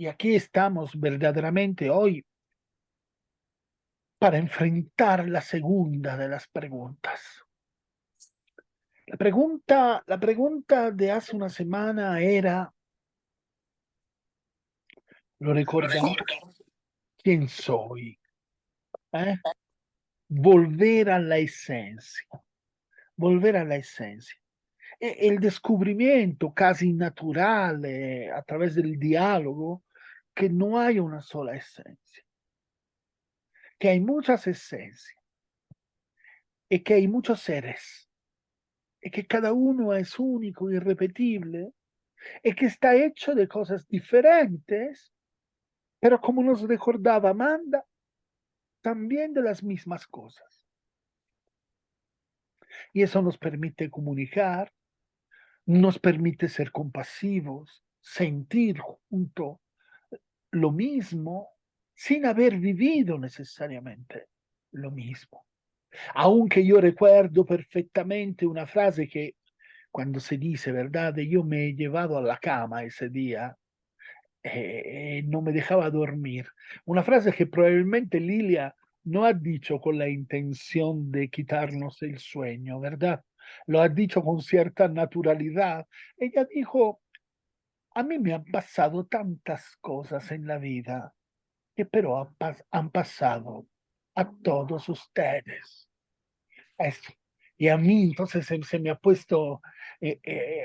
Y aquí estamos verdaderamente hoy para enfrentar la segunda de las preguntas. La pregunta de hace una semana era, ¿lo recordamos? ¿Quién soy? ¿Eh? Volver a la esencia, volver a la esencia. El descubrimiento casi natural a través del diálogo que no hay una sola esencia, que hay muchas esencias y que hay muchos seres y que cada uno es único, irrepetible y que está hecho de cosas diferentes, pero como nos recordaba Amanda, también de las mismas cosas. Y eso nos permite comunicar, nos permite ser compasivos, sentir junto lo mismo sin haber vivido necesariamente lo mismo. Aunque yo recuerdo perfectamente una frase que cuando se dice, ¿verdad? Yo me he llevado a la cama ese día, no me dejaba dormir. Una frase que probablemente Lilia no ha dicho con la intención de quitarnos el sueño, ¿verdad? Lo ha dicho con cierta naturalidad. Ella dijo, a mí me han pasado tantas cosas en la vida que pero han pasado a todos ustedes. Eso. Y a mí entonces se me ha puesto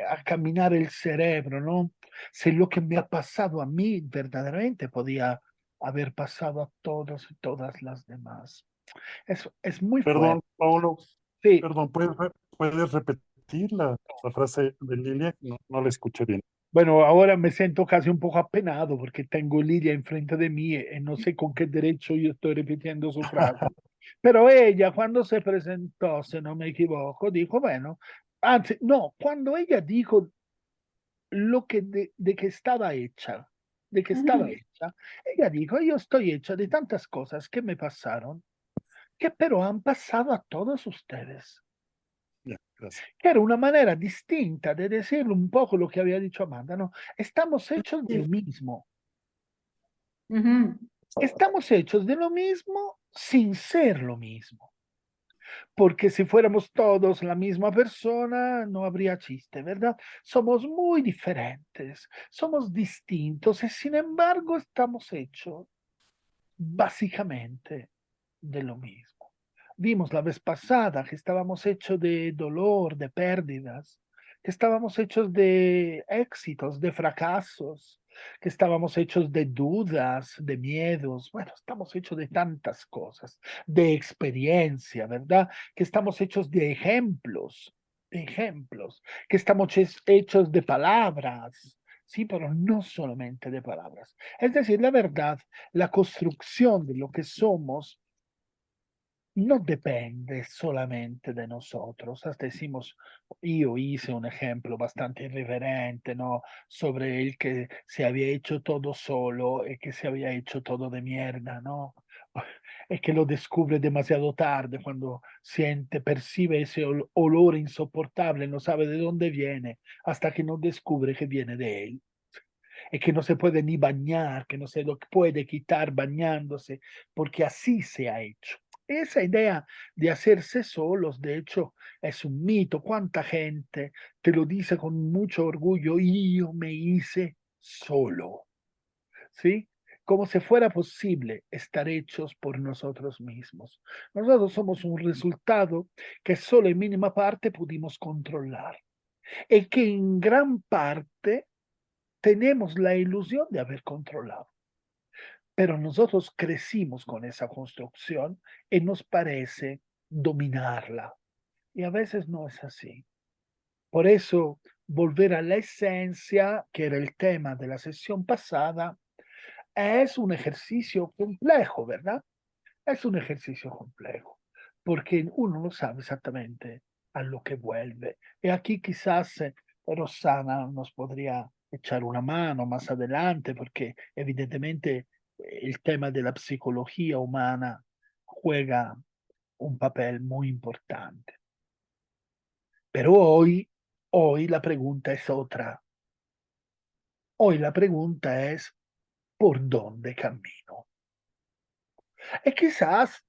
a caminar el cerebro, ¿no? Si lo que me ha pasado a mí verdaderamente podía haber pasado a todos y todas las demás. Eso es muy Perdón, fuerte. Paulo, Sí, perdón, ¿puedes repetir la frase de Lilia? No, no la escuché bien. bueno, ahora me siento casi un poco apenado porque tengo Lidia enfrente de mí y no sé con qué derecho yo estoy repitiendo su frase. Pero ella, cuando se presentó, si no me equivoco, dijo, bueno, anzi, no, cuando ella dijo lo que de que estaba hecha, de que estaba Ujú. hecha, ella dijo, yo estoy hecha de tantas cosas que me pasaron, que pero han pasado a todos ustedes, Ya, gracias. que era una manera distinta de decirle un poco lo que había dicho Amanda, ¿no? Estamos hechos de lo Sí. mismo, Ujú. estamos hechos de lo mismo sin ser lo mismo. Porque si fuéramos todos la misma persona, no habría chiste, ¿verdad? Somos muy diferentes, somos distintos y sin embargo estamos hechos básicamente de lo mismo. Vimos la vez pasada que estábamos hechos de dolor, de pérdidas, que estábamos hechos de éxitos, de fracasos, que estábamos hechos de dudas, de miedos. Bueno, estamos hechos de tantas cosas, de experiencia, ¿verdad? Que estamos hechos de ejemplos, que estamos hechos de palabras. Sí, pero no solamente de palabras. Es decir, la verdad, la construcción de lo que somos no depende solamente de nosotros. Hasta decimos, yo hice un ejemplo bastante irreverente, ¿no? Sobre el que se había hecho todo solo y que se había hecho todo de mierda, ¿no? Es que lo descubre demasiado tarde cuando siente, percibe ese olor insoportable, no sabe de dónde viene, hasta que no descubre que viene de él y que no se puede ni bañar, que no se lo puede quitar bañándose, porque así se ha hecho. Esa idea de hacerse solos, de hecho, es un mito. ¿Cuánta gente te lo dice con mucho orgullo? Yo me hice solo, ¿sí? Como si fuera posible estar hechos por nosotros mismos. Nosotros somos un resultado que solo en mínima parte pudimos controlar y que en gran parte tenemos la ilusión de haber controlado, pero nosotros crecimos con esa construcción y nos parece dominarla. Y a veces no es así. Por eso, volver a la esencia, que era el tema de la sesión pasada, es un ejercicio complejo, ¿verdad? Es un ejercicio complejo, porque uno no sabe exactamente a lo que vuelve. Y aquí quizás Rosana nos podría echar una mano más adelante, porque evidentemente el tema de la psicología humana juega un papel muy importante. Pero hoy la pregunta es otra. Hoy la pregunta es, por dónde camino. Y quizás,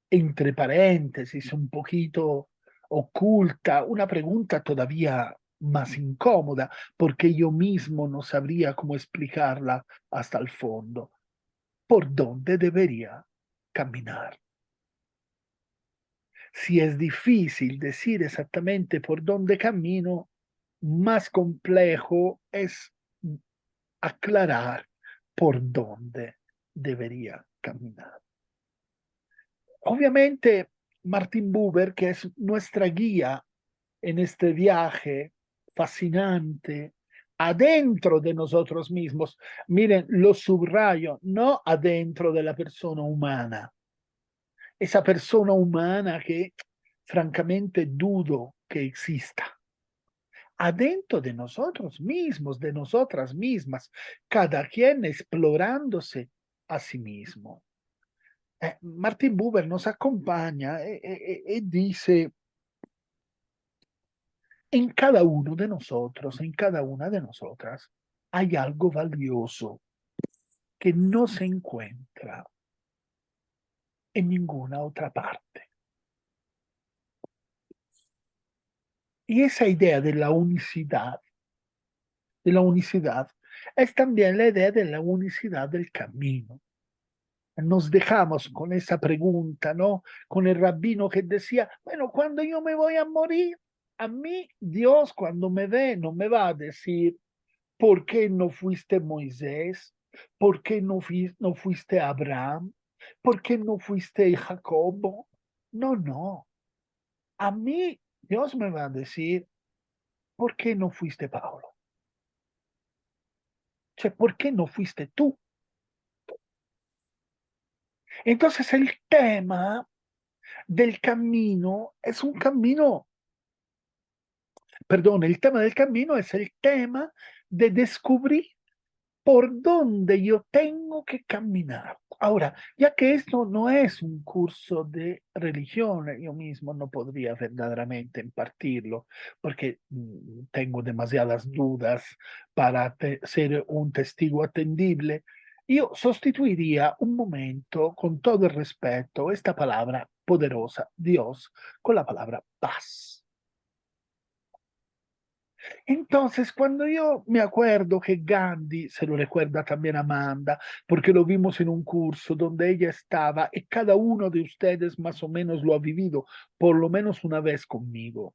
entre paréntesis, un poquito oculta, una pregunta todavía más incómoda, porque yo mismo no sabría cómo explicarla hasta el fondo. ¿Por dónde debería caminar? Si es difícil decir exactamente por dónde camino, más complejo es aclarar por dónde debería caminar. Obviamente, Martin Buber, que es nuestra guía en este viaje fascinante adentro de nosotros mismos, miren, lo subrayo, no adentro de la persona humana, esa persona humana que francamente dudo que exista. Adentro de nosotros mismos, de nosotras mismas, cada quien explorándose a sí mismo. Martin Buber nos acompaña y dice, en cada uno de nosotros, en cada una de nosotras, hay algo valioso que no se encuentra en ninguna otra parte. Y esa idea de la unicidad es también la idea de la unicidad del camino. Nos dejamos con esa pregunta, ¿no? Con el rabino que decía, bueno, cuando yo me voy a morir, a mí Dios cuando me ve no me va a decir, ¿por qué no fuiste Moisés? ¿Por qué no fuiste Abraham? ¿Por qué no fuiste Jacobo? No, no. A mí Dios me va a decir, ¿por qué no fuiste Pablo? Cioè, ¿por qué no fuiste tú? Entonces el tema del camino es un camino, perdón, el tema del camino es el tema de descubrir por dónde yo tengo que caminar. Ahora, ya que esto no es un curso de religión, yo mismo no podría verdaderamente impartirlo porque tengo demasiadas dudas para ser un testigo atendible. Yo sustituiría un momento, con todo el respeto, esta palabra poderosa, Dios, con la palabra paz. Entonces, cuando yo me acuerdo que Gandhi, se lo recuerda también Amanda, porque lo vimos en un curso donde ella estaba y cada uno de ustedes más o menos lo ha vivido, por lo menos una vez conmigo.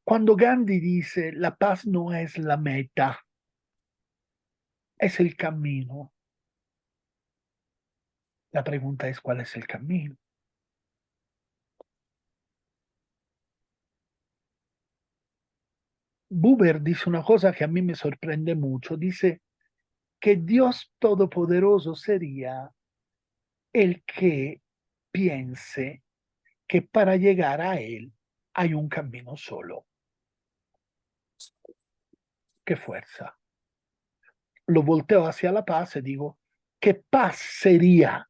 Cuando Gandhi dice, la paz no es la meta, es el camino. La pregunta es, ¿cuál es el camino? Buber dice una cosa que a mí me sorprende mucho. Dice que Dios Todopoderoso sería el que piense que para llegar a Él hay un camino solo. ¡Qué fuerza! Lo volteo hacia la paz y digo, ¿qué paz sería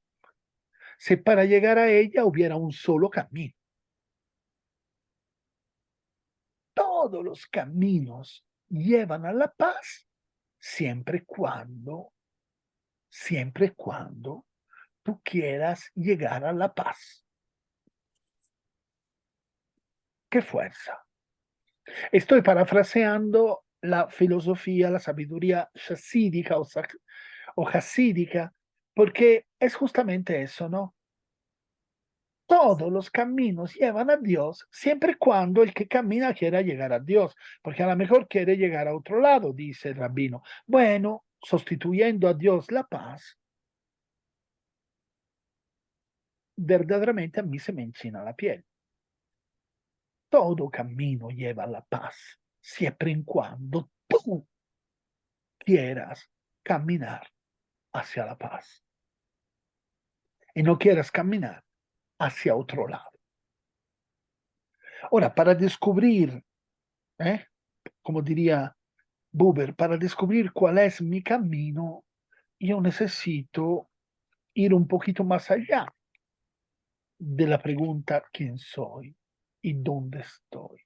si para llegar a ella hubiera un solo camino? Todos los caminos llevan a la paz siempre y cuando tú quieras llegar a la paz. ¡Qué fuerza! Estoy parafraseando la filosofía, la sabiduría chasídica o hasídica, porque es justamente eso, ¿no? Todos los caminos llevan a Dios siempre y cuando el que camina quiera llegar a Dios, porque a lo mejor quiere llegar a otro lado, dice el rabino. Bueno, sustituyendo a Dios la paz, verdaderamente a mí se me enchina la piel. Todo camino lleva a la paz, siempre y cuando tú quieras caminar hacia la paz y no quieras caminar hacia otro lado. Ahora, para descubrir, como diría Buber, para descubrir cuál es mi camino, yo necesito ir un poquito más allá de la pregunta quién soy y dónde estoy.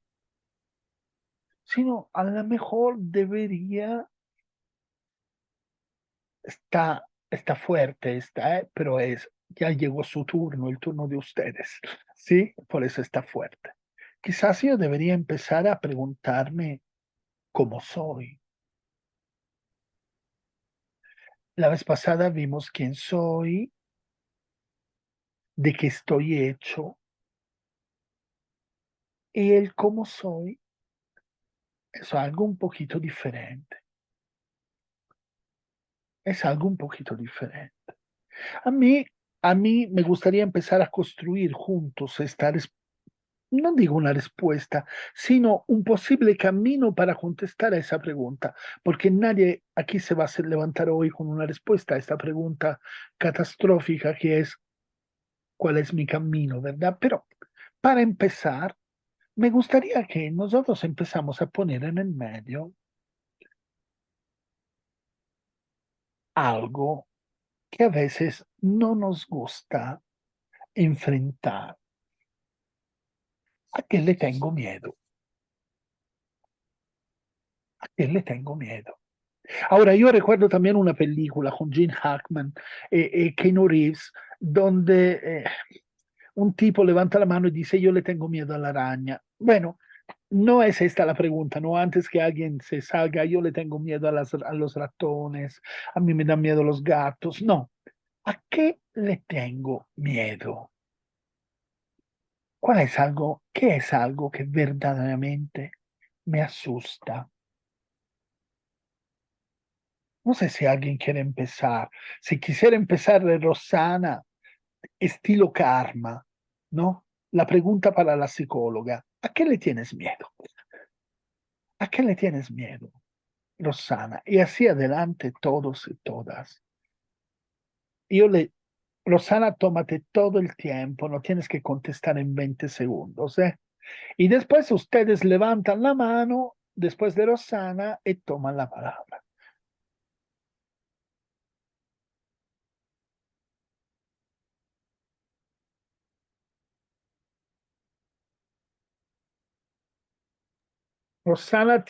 Sino a lo mejor debería está fuerte, pero ya llegó su turno, el turno de ustedes, ¿sí? Por eso está fuerte. Quizás yo debería empezar a preguntarme cómo soy. La vez pasada vimos quién soy, de qué estoy hecho, y el cómo soy es algo un poquito diferente. Es algo un poquito diferente. A mí, a mí me gustaría empezar a construir juntos no digo una respuesta, sino un posible camino para contestar a esa pregunta, porque nadie aquí se va a hacer levantar hoy con una respuesta a esta pregunta catastrófica que es ¿cuál es mi camino, verdad? Pero para empezar, me gustaría que nosotros empezamos a poner en el medio algo que a veces no nos gusta enfrentar. ¿A qué le tengo miedo? ¿A qué le tengo miedo? Ahora, yo recuerdo también una película con Gene Hackman y Keanu Reeves, donde un tipo levanta la mano y dice, yo le tengo miedo a la araña. Bueno, no es esta la pregunta, no antes que alguien se salga, yo le tengo miedo a los ratones, a mí me dan miedo los gatos. No, ¿a qué le tengo miedo? ¿Qué es algo que verdaderamente me asusta? No sé si alguien quiere empezar. Si quisiera empezar de Rosana, estilo karma, ¿no? La pregunta para la psicóloga, ¿a qué le tienes miedo? ¿A qué le tienes miedo, Rosana? Y así adelante todos y todas. Yo le, Rosana, tómate todo el tiempo, no tienes que contestar en 20 segundos, ¿eh? Y después ustedes levantan la mano después de Rosana y toman la palabra. Rosana,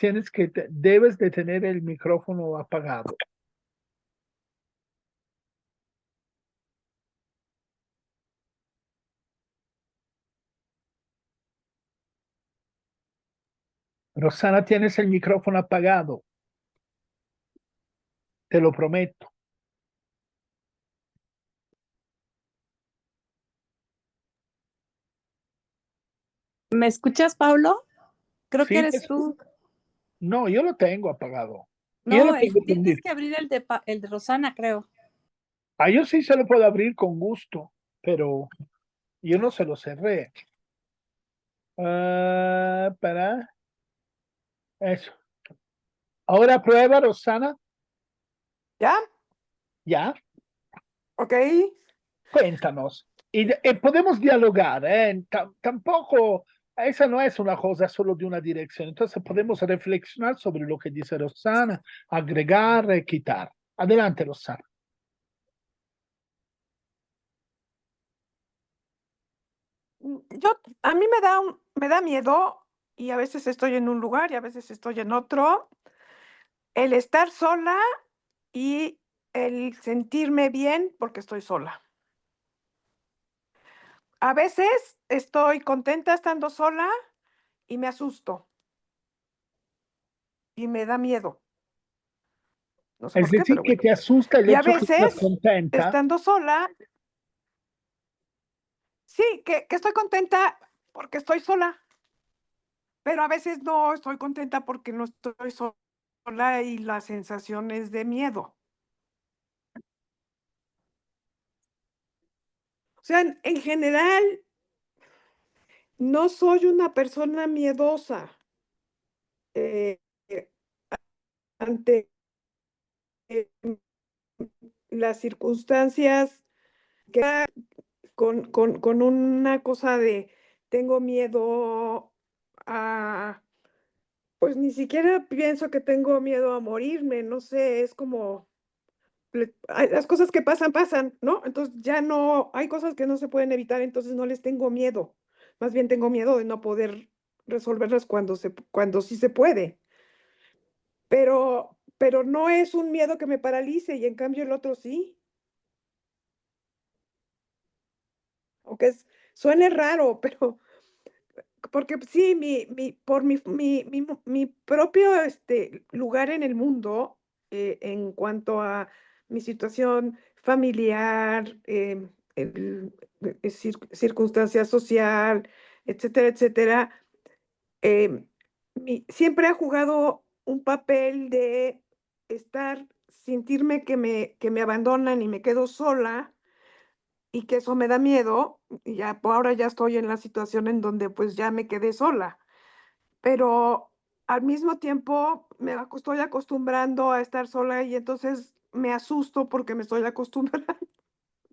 debes de tener el micrófono apagado. Rosana, tienes el micrófono apagado. Te lo prometo. ¿Me escuchas, Paulo? Creo que Sí, eres tú. no, yo lo tengo apagado. Yo lo No, tengo tienes prendido. que abrir el de Rosana, creo. A yo sí se lo puedo abrir con gusto, pero yo no se lo cerré. Para eso. Ahora prueba, Rosana. ¿Ya? Ya, Ok. cuéntanos. Y podemos dialogar, ¿eh? Tampoco, esa no es una cosa solo de una dirección. Entonces podemos reflexionar sobre lo que dice Rosana, agregar, quitar. Adelante, Rosana. A mí me da miedo y a veces estoy en un lugar y a veces estoy en otro. El estar sola y el sentirme bien porque estoy sola. A veces estoy contenta estando sola y me asusto y me da miedo. No sé Es por qué, decir, pero que bueno. te asusta el Y a hecho que estás veces, contenta. estando sola, sí, que estoy contenta porque estoy sola, pero a veces no estoy contenta porque no estoy sola y la sensación es de miedo. O sea, en general, no soy una persona miedosa eh, eh, ante las circunstancias que con una cosa de tengo miedo a, pues ni siquiera pienso que tengo miedo a morirme, no sé, es como las cosas que pasan, pasan, ¿no? Entonces ya no, hay cosas que no se pueden evitar, entonces no les tengo miedo. Más bien tengo miedo de no poder resolverlas cuando sí se puede. Pero pero no es un miedo que me paralice y en cambio el otro sí. Aunque suene raro, pero porque sí, por mi propio lugar en el mundo, en cuanto a mi situación familiar, circunstancia social, etcétera, etcétera, em, siempre ha jugado un papel de sentirme que me abandonan y me quedo sola y que eso me da miedo. Y ya, por ahora ya estoy en la situación en donde pues ya me quedé sola, pero al mismo tiempo estoy acostumbrando a estar sola y entonces me asusto porque me estoy acostumbrando.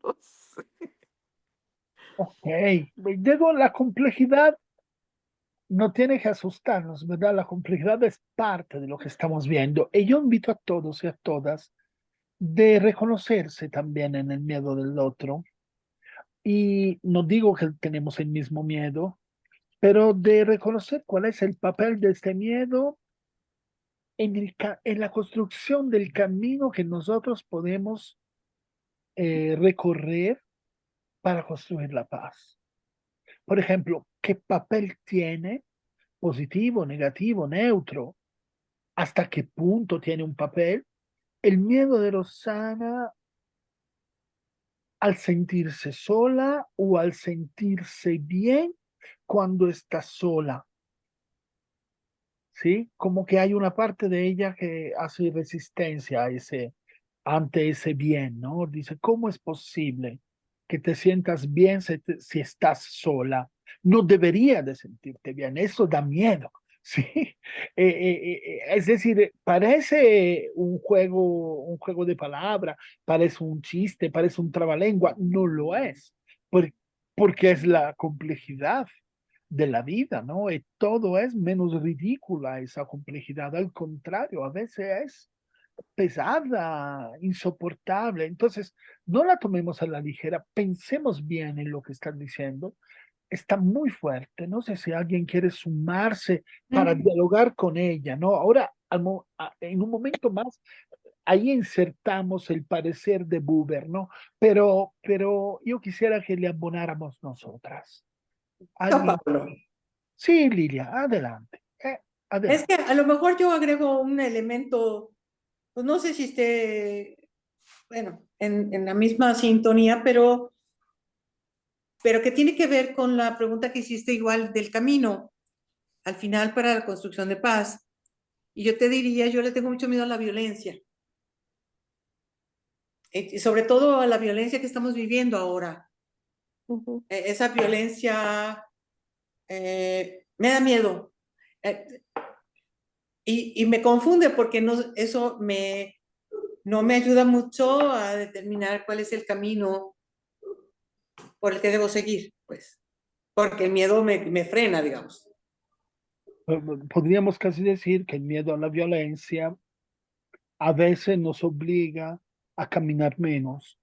No sé. Ok, digo, la complejidad no tiene que asustarnos, ¿verdad? La complejidad es parte de lo que estamos viendo. Y yo invito a todos y a todas de reconocerse también en el miedo del otro. Y no digo que tenemos el mismo miedo, pero de reconocer cuál es el papel de este miedo en la construcción del camino que nosotros podemos recorrer para construir la paz. Por ejemplo, ¿qué papel tiene positivo, negativo, neutro? ¿Hasta qué punto tiene un papel el miedo de Rosana al sentirse sola o al sentirse bien cuando está sola? ¿Sí? Como que hay una parte de ella que hace resistencia a ante ese bien, ¿no? Dice, ¿cómo es posible que te sientas bien si estás sola? No debería de sentirte bien, eso da miedo, ¿sí? Es decir, parece un juego de palabras, parece un chiste, parece un trabalengua, no lo es, por- porque es la complejidad de la vida, ¿no? Y todo es menos ridícula esa complejidad, al contrario, a veces es pesada, insoportable. Entonces, no la tomemos a la ligera, pensemos bien en lo que están diciendo. Está muy fuerte. No sé si alguien quiere sumarse para dialogar con ella, ¿no? Ahora, en un momento más, ahí insertamos el parecer de Buber, ¿no? Pero yo quisiera que le abonáramos nosotras. No, Alguien. Pablo. Sí, Lilia, adelante. Es Adelante. que a lo mejor yo agrego un elemento, pues no sé si esté, bueno, en la misma sintonía, pero que tiene que ver con la pregunta que hiciste igual del camino, al final para la construcción de paz. Y yo te diría, yo le tengo mucho miedo a la violencia, y sobre todo a la violencia que estamos viviendo ahora. Ujú. Esa violencia me da miedo. Y me confunde porque no, eso no me ayuda mucho a determinar cuál es el camino por el que debo seguir, pues, porque el miedo me frena, digamos. Podríamos casi decir que el miedo a la violencia a veces nos obliga a caminar menos,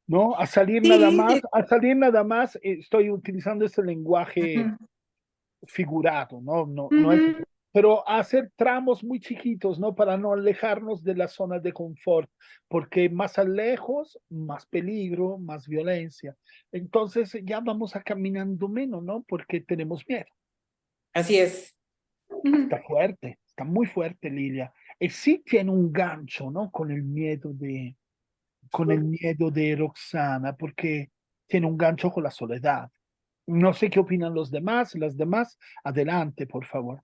¿no? Sí, A salir nada más, estoy utilizando este lenguaje figurado, ¿no? No es, pero a hacer tramos muy chiquitos, ¿no? Para no alejarnos de la zona de confort, porque más a lejos, más peligro, más violencia. Entonces ya vamos a caminando menos, ¿no? Porque tenemos miedo. así es. Está fuerte, está muy fuerte, Lilia. Y sí tiene un gancho, ¿no? Con el miedo de Roxana, porque tiene un gancho con la soledad. No sé qué opinan los demás, las demás. Adelante, por favor.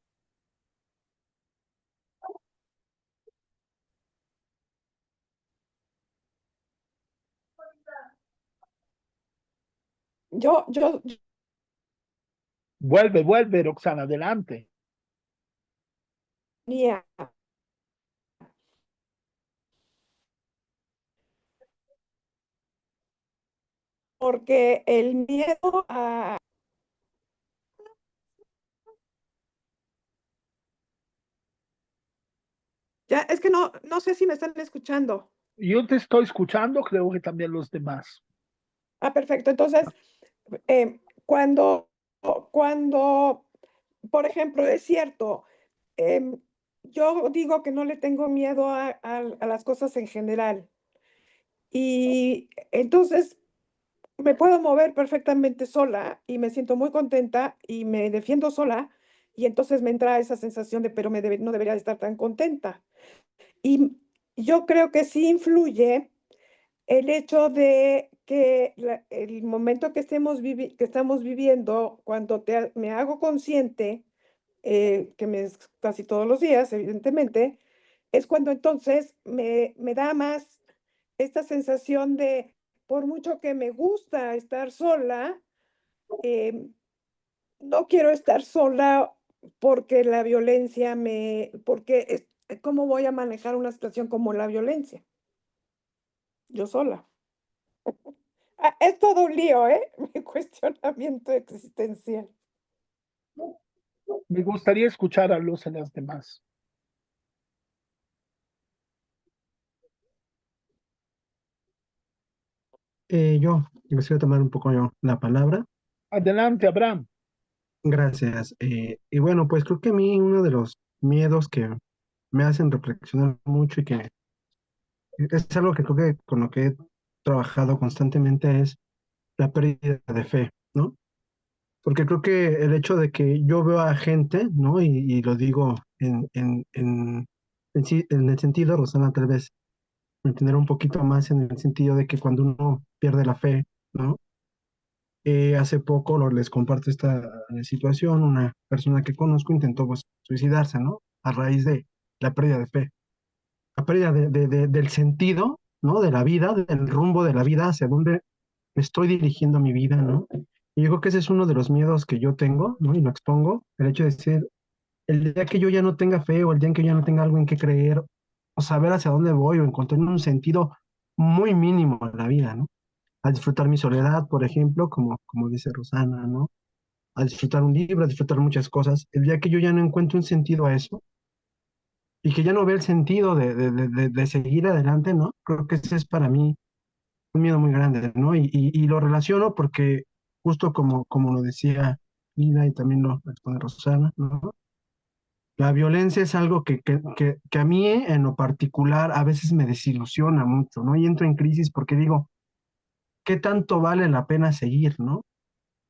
Yo Vuelve, Roxana, adelante. tenía, porque el miedo a... Ya, es que no sé si me están escuchando. Yo te estoy escuchando, creo que también los demás. Ah, perfecto. Entonces, cuando, cuando, por ejemplo, es cierto, em, yo digo que no le tengo miedo a las cosas en general. Y entonces me puedo mover perfectamente sola y me siento muy contenta y me defiendo sola. Y entonces me entra esa sensación de, pero no debería de estar tan contenta. Y yo creo que sí influye el hecho de que el momento que que estamos viviendo, cuando me hago consciente, es casi todos los días, evidentemente, es cuando entonces me da más esta sensación de, por mucho que me gusta estar sola, eh, no quiero estar sola porque la violencia ¿cómo voy a manejar una situación como la violencia? Yo sola. Es todo un lío, ¿eh? Mi cuestionamiento existencial. Me gustaría escuchar a los y las demás. Yo quisiera tomar un poco yo la palabra. Adelante, Abraham. Gracias. Y bueno, pues creo que a mí uno de los miedos que me hacen reflexionar mucho y que es algo que creo que con lo que he trabajado constantemente es la pérdida de fe, ¿no? Porque creo que el hecho de que yo veo a gente, ¿no? Y lo digo en el sentido, Rosana, tal vez entender un poquito más en el sentido de que cuando uno pierde la fe, ¿no? Hace poco les comparto esta situación, una persona que conozco intentó pues, suicidarse, ¿no? A raíz de la pérdida de fe, la pérdida del sentido, ¿no? De la vida, del rumbo de la vida, hacia dónde me estoy dirigiendo mi vida, ¿no? Y yo creo que ese es uno de los miedos que yo tengo, ¿no? Y lo expongo, el hecho de decir, el día que yo ya no tenga fe o el día en que yo ya no tenga algo en qué creer, o saber hacia dónde voy o encontrar un sentido muy mínimo en la vida, ¿no? A disfrutar mi soledad, por ejemplo, como dice Rosana, ¿no? A disfrutar un libro, a disfrutar muchas cosas. El día que yo ya no encuentro un sentido a eso y que ya no veo el sentido de seguir adelante, ¿no? Creo que ese es para mí un miedo muy grande, ¿no? Y lo relaciono porque justo como lo decía Ina y también lo expone Rosana, ¿no? La violencia es algo que a mí en lo particular a veces me desilusiona mucho, ¿no? Y entro en crisis porque digo, ¿qué tanto vale la pena seguir, ¿no?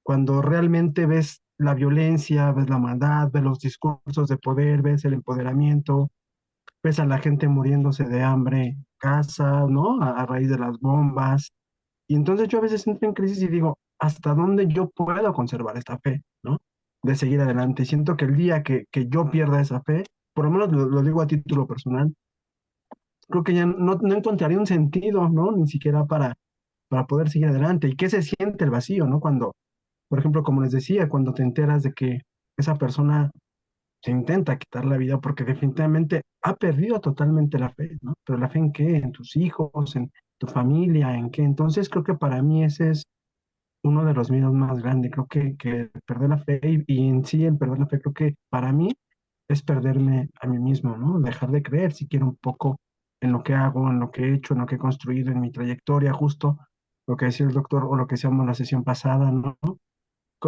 Cuando realmente ves la violencia, ves la maldad, ves los discursos de poder, ves el empoderamiento, ves a la gente muriéndose de hambre en casa, ¿no? A raíz de las bombas. Y entonces yo a veces entro en crisis y digo, ¿hasta dónde yo puedo conservar esta fe, ¿no? De seguir adelante. Y siento que el día que yo pierda esa fe, por lo menos lo digo a título personal, creo que ya no encontraría un sentido, ¿no? Ni siquiera para poder seguir adelante. ¿Y qué se siente el vacío, ¿no? Cuando, por ejemplo, como les decía, cuando te enteras de que esa persona se intenta quitar la vida porque definitivamente ha perdido totalmente la fe, ¿no? Pero la fe en qué, en tus hijos, en tu familia, en qué. Entonces creo que para mí ese es uno de los miedos más grandes. Creo que perder la fe y en sí el perder la fe creo que para mí es perderme a mí mismo, ¿no? Dejar de creer siquiera un poco en lo que hago, en lo que he hecho, en lo que he construido, en mi trayectoria, justo lo que decía el doctor o lo que decíamos en la sesión pasada, ¿no?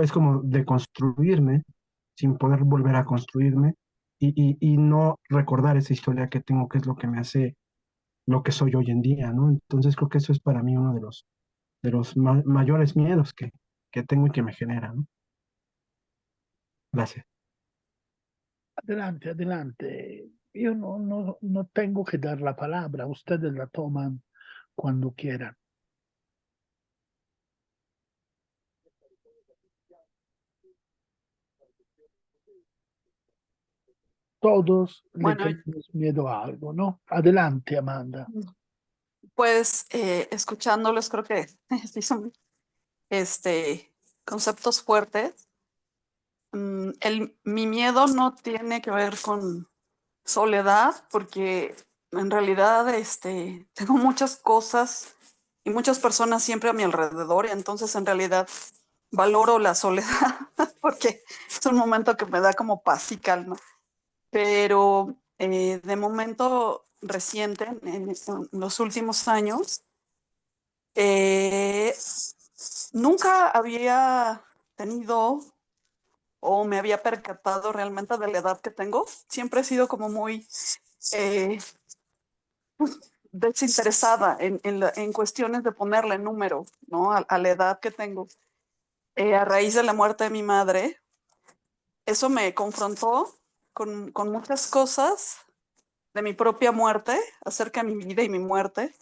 Es como de construirme sin poder volver a construirme y no recordar esa historia que tengo, que es lo que me hace lo que soy hoy en día, ¿no? Entonces creo que eso es para mí uno de los mayores miedos que tengo y que me genera, ¿no? Gracias. Adelante, adelante. Yo no tengo que dar la palabra, ustedes la toman cuando quieran. Todos le Bueno, tenemos miedo a algo, ¿no? Adelante, Amanda. pues escuchándolos creo que sí son conceptos fuertes. Mi miedo no tiene que ver con soledad, porque en realidad tengo muchas cosas y muchas personas siempre a mi alrededor, y entonces en realidad valoro la soledad porque es un momento que me da como paz y calma. Pero de momento reciente, en los últimos años, eh, nunca había tenido o me había percatado realmente de la edad que tengo. Siempre he sido como muy desinteresada en cuestiones de ponerle número, ¿no? A la edad que tengo. A raíz de la muerte de mi madre, eso me confrontó con muchas cosas de mi propia muerte, acerca de mi vida y mi muerte,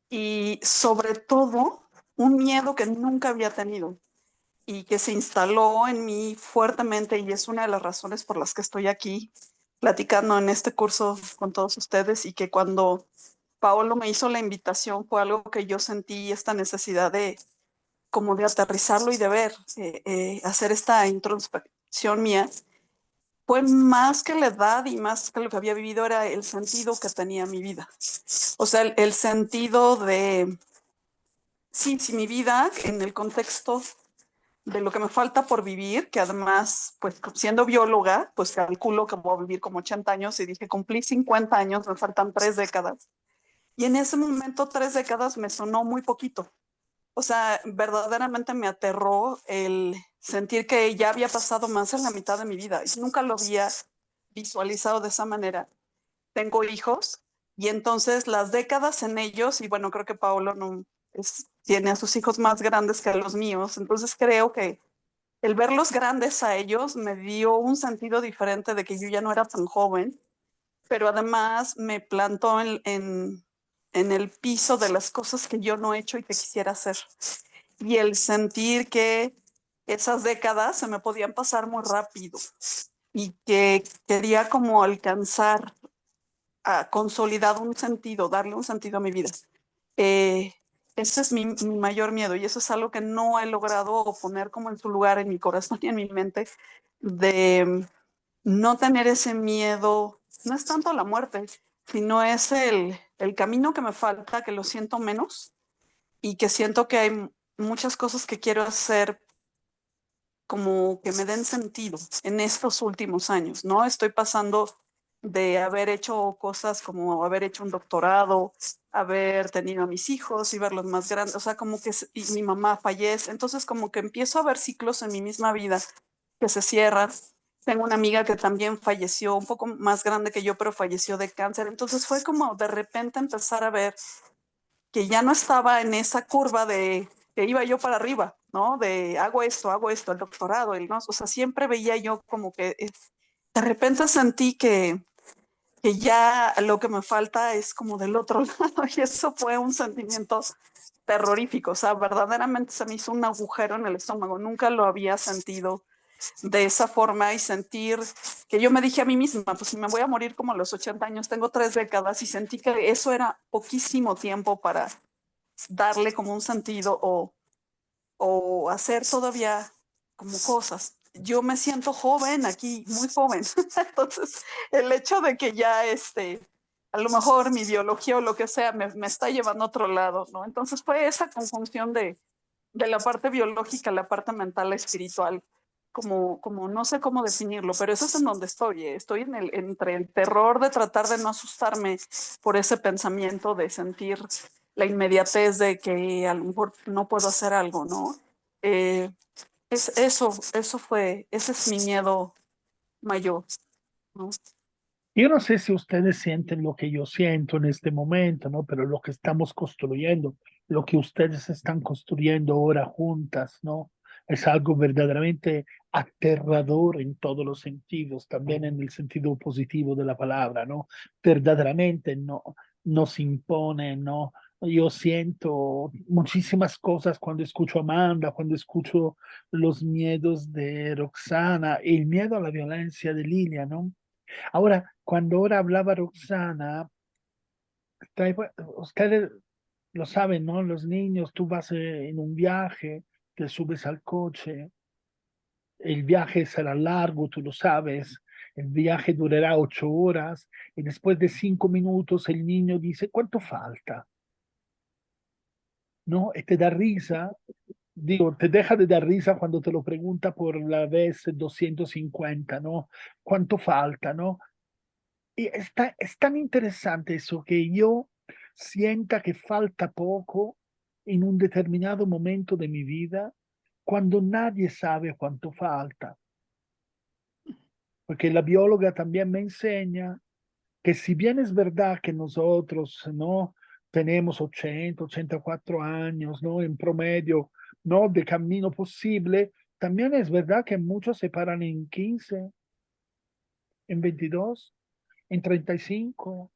y sobre todo un miedo que nunca había tenido y que se instaló en mí fuertemente, y es una de las razones por las que estoy aquí platicando en este curso con todos ustedes, y que cuando Paolo me hizo la invitación fue algo que yo sentí esta necesidad de como de aterrizarlo y de ver, hacer esta introspección mía. Fue más que la edad y más que lo que había vivido, era el sentido que tenía mi vida. O sea, el sentido de, sí, mi vida en el contexto de lo que me falta por vivir, que además, pues siendo bióloga, pues calculo que voy a vivir como 80 años, y dije, cumplí 50 años, me faltan 3 décadas. Y en ese momento 3 décadas me sonó muy poquito. O sea, verdaderamente me aterró el sentir que ya había pasado más de la mitad de mi vida. Y nunca lo había visualizado de esa manera. Tengo hijos, y entonces las décadas en ellos, y bueno, creo que Paolo no tiene a sus hijos más grandes que a los míos, entonces creo que el verlos grandes a ellos me dio un sentido diferente de que yo ya no era tan joven, pero además me plantó en el piso de las cosas que yo no he hecho y que quisiera hacer. Y el sentir que esas décadas se me podían pasar muy rápido y que quería como alcanzar a consolidar un sentido, darle un sentido a mi vida. Ese es mi mayor miedo, y eso es algo que no he logrado poner como en su lugar en mi corazón y en mi mente, de no tener ese miedo. No es tanto la muerte, sino es el camino que me falta, que lo siento menos, y que siento que hay muchas cosas que quiero hacer como que me den sentido en estos últimos años, ¿no? Estoy pasando de haber hecho cosas como haber hecho un doctorado, haber tenido a mis hijos y verlos más grandes, o sea, como que y mi mamá fallece, entonces como que empiezo a ver ciclos en mi misma vida que se cierran. Tengo una amiga que también falleció, un poco más grande que yo, pero falleció de cáncer, entonces fue como de repente empezar a ver que ya no estaba en esa curva de que iba yo para arriba, ¿no? De hago esto, el doctorado, ¿no? O sea, siempre veía yo como que de repente sentí que ya lo que me falta es como del otro lado, y eso fue un sentimiento terrorífico. O sea, verdaderamente se me hizo un agujero en el estómago, nunca lo había sentido de esa forma, y sentir que yo me dije a mí misma, pues si me voy a morir como a los 80 años, tengo 3 décadas, y sentí que eso era poquísimo tiempo para darle como un sentido o hacer todavía como cosas. Yo me siento joven aquí, muy joven. Entonces, el hecho de que ya a lo mejor mi biología o lo que sea me está llevando a otro lado, ¿no? Entonces fue esa conjunción de la parte biológica, la parte mental, la espiritual, como no sé cómo definirlo, pero eso es en donde estoy. Estoy entre el terror de tratar de no asustarme por ese pensamiento, de sentir la inmediatez de que a lo mejor no puedo hacer algo, ¿no? Eh, ese es mi miedo mayor, ¿no? Yo no sé si ustedes sienten lo que yo siento en este momento, ¿no? Pero lo que estamos construyendo, lo que ustedes están construyendo ahora juntas, ¿no? Es algo verdaderamente aterrador en todos los sentidos, también en el sentido positivo de la palabra, ¿no? Verdaderamente no nos impone, ¿no? Yo siento muchísimas cosas cuando escucho a Amanda, cuando escucho los miedos de Roxana, el miedo a la violencia de Lilia, ¿no? Ahora, cuando ahora hablaba Roxana, ustedes lo saben, ¿no? Los niños, tú vas en un viaje, te subes al coche, el viaje será largo, tú lo sabes, el viaje durará 8 horas y después de 5 minutos el niño dice, ¿cuánto falta? ¿No? Y te da risa, digo, te deja de dar risa cuando te lo pregunta por la vez 250, ¿no? ¿Cuánto falta, no? Y es tan interesante eso que yo sienta que falta poco en un determinado momento de mi vida cuando nadie sabe cuánto falta. porque la bióloga también me enseña que si bien es verdad que nosotros, ¿no? Tenemos 80, 84 años, ¿no? En promedio, ¿no? De camino posible, también es verdad que muchos se paran en 15, en 22, en 35,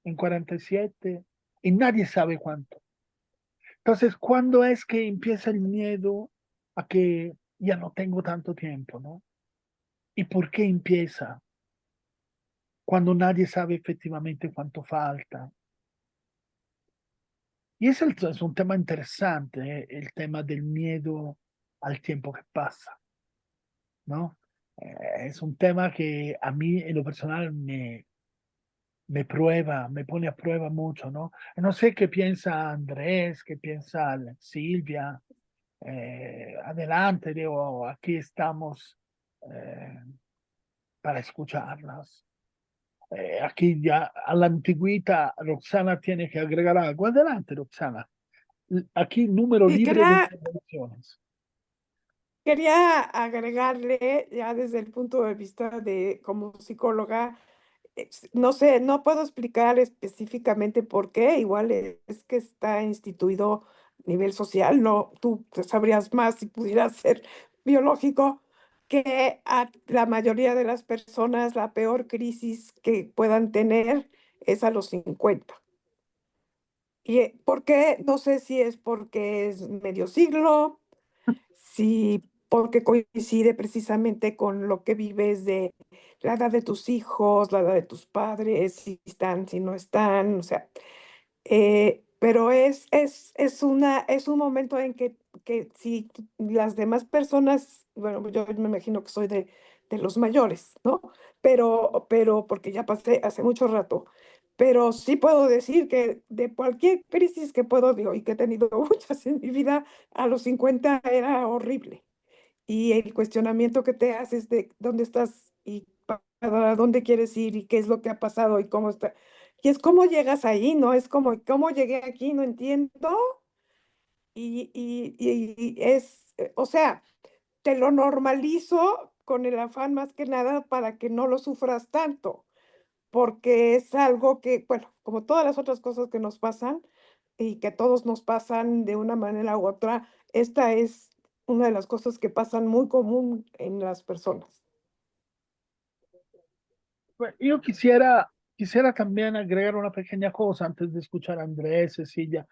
en 47, y nadie sabe cuánto. Entonces, ¿cuándo es que empieza el miedo a que ya no tengo tanto tiempo, ¿no? ¿Y por qué empieza? Cuando nadie sabe efectivamente cuánto falta. Y es un tema interesante, el tema del miedo al tiempo que pasa, ¿no? Es un tema que a mí en lo personal me prueba, me pone a prueba mucho, ¿no? No sé qué piensa Andrés, qué piensa Silvia. Adelante, digo, aquí estamos eh, para escucharlas. Aquí ya a la antigüita Roxana tiene que agregar algo. Adelante, Roxana. Aquí número Y libre de quería, intervenciones. quería agregarle, ya desde el punto de vista de como psicóloga, no sé, no puedo explicar específicamente por qué, igual es que está instituido a nivel social, no, tú te sabrías más si pudieras ser biológico, que a la mayoría de las personas la peor crisis que puedan tener es a los 50. ¿Y por qué? No sé si es porque es medio siglo, si porque coincide precisamente con lo que vives de la edad de tus hijos, la edad de tus padres, si están, si no están, o sea, pero es un momento en que si las demás personas, bueno, yo me imagino que soy de los mayores, ¿no? Pero porque ya pasé hace mucho rato, pero sí puedo decir que de cualquier crisis que puedo, digo, y que he tenido muchas en mi vida, a los 50 era horrible. Y el cuestionamiento que te haces de dónde estás y para dónde quieres ir y qué es lo que ha pasado y cómo está. Y es cómo llegas ahí, ¿no? Es como, ¿cómo llegué aquí? No entiendo. Y es, o sea, te lo normalizo con el afán más que nada para que no lo sufras tanto, porque es algo que, bueno, como todas las otras cosas que nos pasan y que a todos nos pasan de una manera u otra, esta es una de las cosas que pasan muy común en las personas. Bueno, yo quisiera también agregar una pequeña cosa antes de escuchar a Andrés, Cecilia.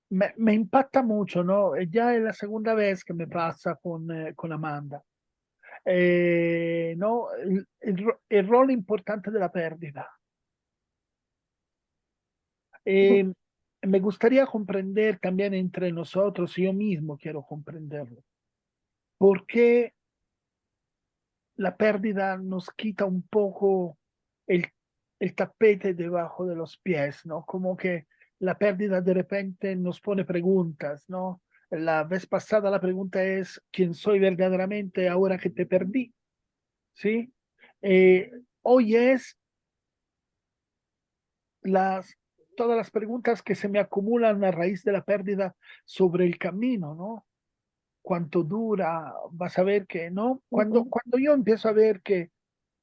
Me impacta mucho, ¿no? Ya es la segunda vez que me pasa con Amanda. ¿No? El rol importante de la pérdida. Ujú. Eh, Me gustaría comprender también entre nosotros, y yo mismo quiero comprenderlo, por qué la pérdida nos quita un poco el, el tapete debajo de los pies, ¿no? Como que la pérdida de repente nos pone preguntas, ¿no? La vez pasada la pregunta es, ¿quién soy verdaderamente ahora que te perdí? ¿Sí? Eh, Hoy es las, todas las preguntas que se me acumulan a raíz de la pérdida sobre el camino, ¿no? ¿Cuánto dura? Vas a ver que, ¿no? Ujú. Cuando yo empiezo a ver que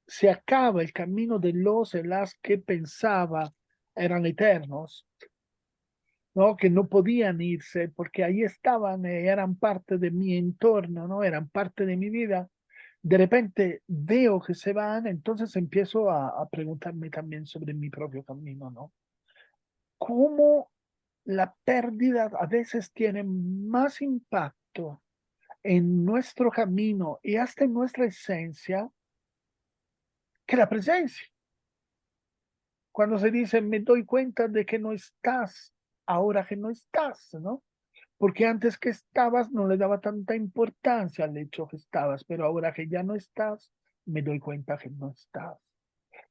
se acaba el camino de los en las que pensaba eran eternos, ¿no? Que no podían irse porque ahí estaban, eran parte de mi entorno, ¿no? Eran parte de mi vida. De repente veo que se van, entonces empiezo a preguntarme también sobre mi propio camino, ¿no? ¿Cómo la pérdida a veces tiene más impacto en nuestro camino y hasta en nuestra esencia que la presencia? Cuando se dice, me doy cuenta de que no estás, ahora que no estás, ¿no? Porque antes que estabas no le daba tanta importancia al hecho que estabas, pero ahora que ya no estás, me doy cuenta que no estás,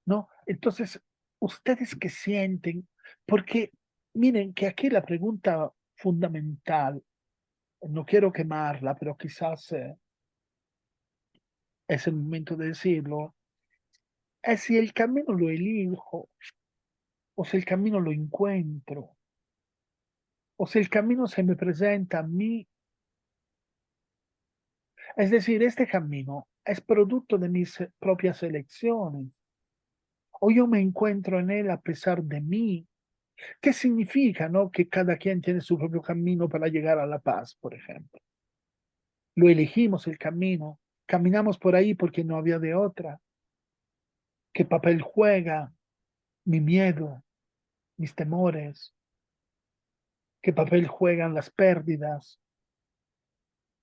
¿no? Entonces, ustedes que sienten, porque miren que aquí la pregunta fundamental, no quiero quemarla, pero quizás es el momento de decirlo, es si el camino lo elijo o si el camino lo encuentro. O si el camino se me presenta a mí, es decir, este camino es producto de mis propias elecciones. O yo me encuentro en él a pesar de mí. ¿Qué significa, no? Que cada quien tiene su propio camino para llegar a la paz, por ejemplo. Lo elegimos el camino, caminamos por ahí porque no había de otra. ¿Qué papel juega mi miedo, mis temores? ¿Qué papel juegan las pérdidas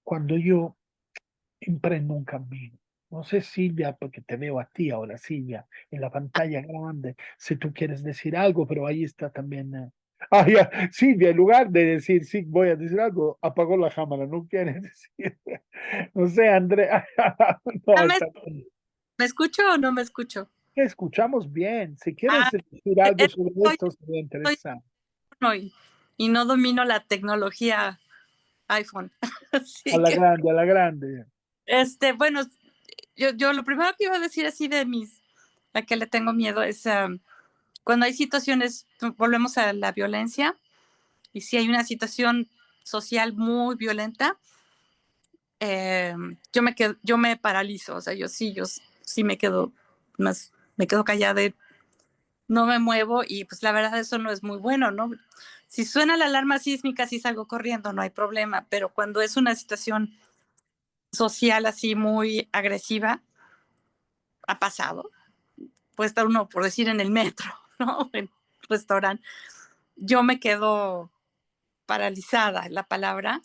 cuando yo emprendo un camino? No sé, Silvia, porque te veo a ti ahora, Silvia, en la pantalla grande, si tú quieres decir algo, pero ahí está también. Ah, ya, Silvia, en lugar de decir, sí, voy a decir algo, apagó la cámara, no quiere decir. No sé, André. Ah, No, ¿Me, está. me escucho o no me escucho? Escuchamos bien. Si quieres Ah, decir algo sobre soy, esto, sería soy interesante. uno y no domino la tecnología iPhone. A Así la que, grande, a la grande. bueno, yo lo primero que iba a decir así de a que le tengo miedo es cuando hay situaciones, volvemos a la violencia, y si hay una situación social muy violenta, yo me paralizo, o sea, yo sí me quedo callada, no me muevo y pues la verdad eso no es muy bueno, ¿no? Si suena la alarma sísmica, sí salgo corriendo, no hay problema, pero cuando es una situación social así muy agresiva, ha pasado, puede estar uno, por decir, en el metro, ¿no? En un restaurante, yo me quedo paralizada, la palabra,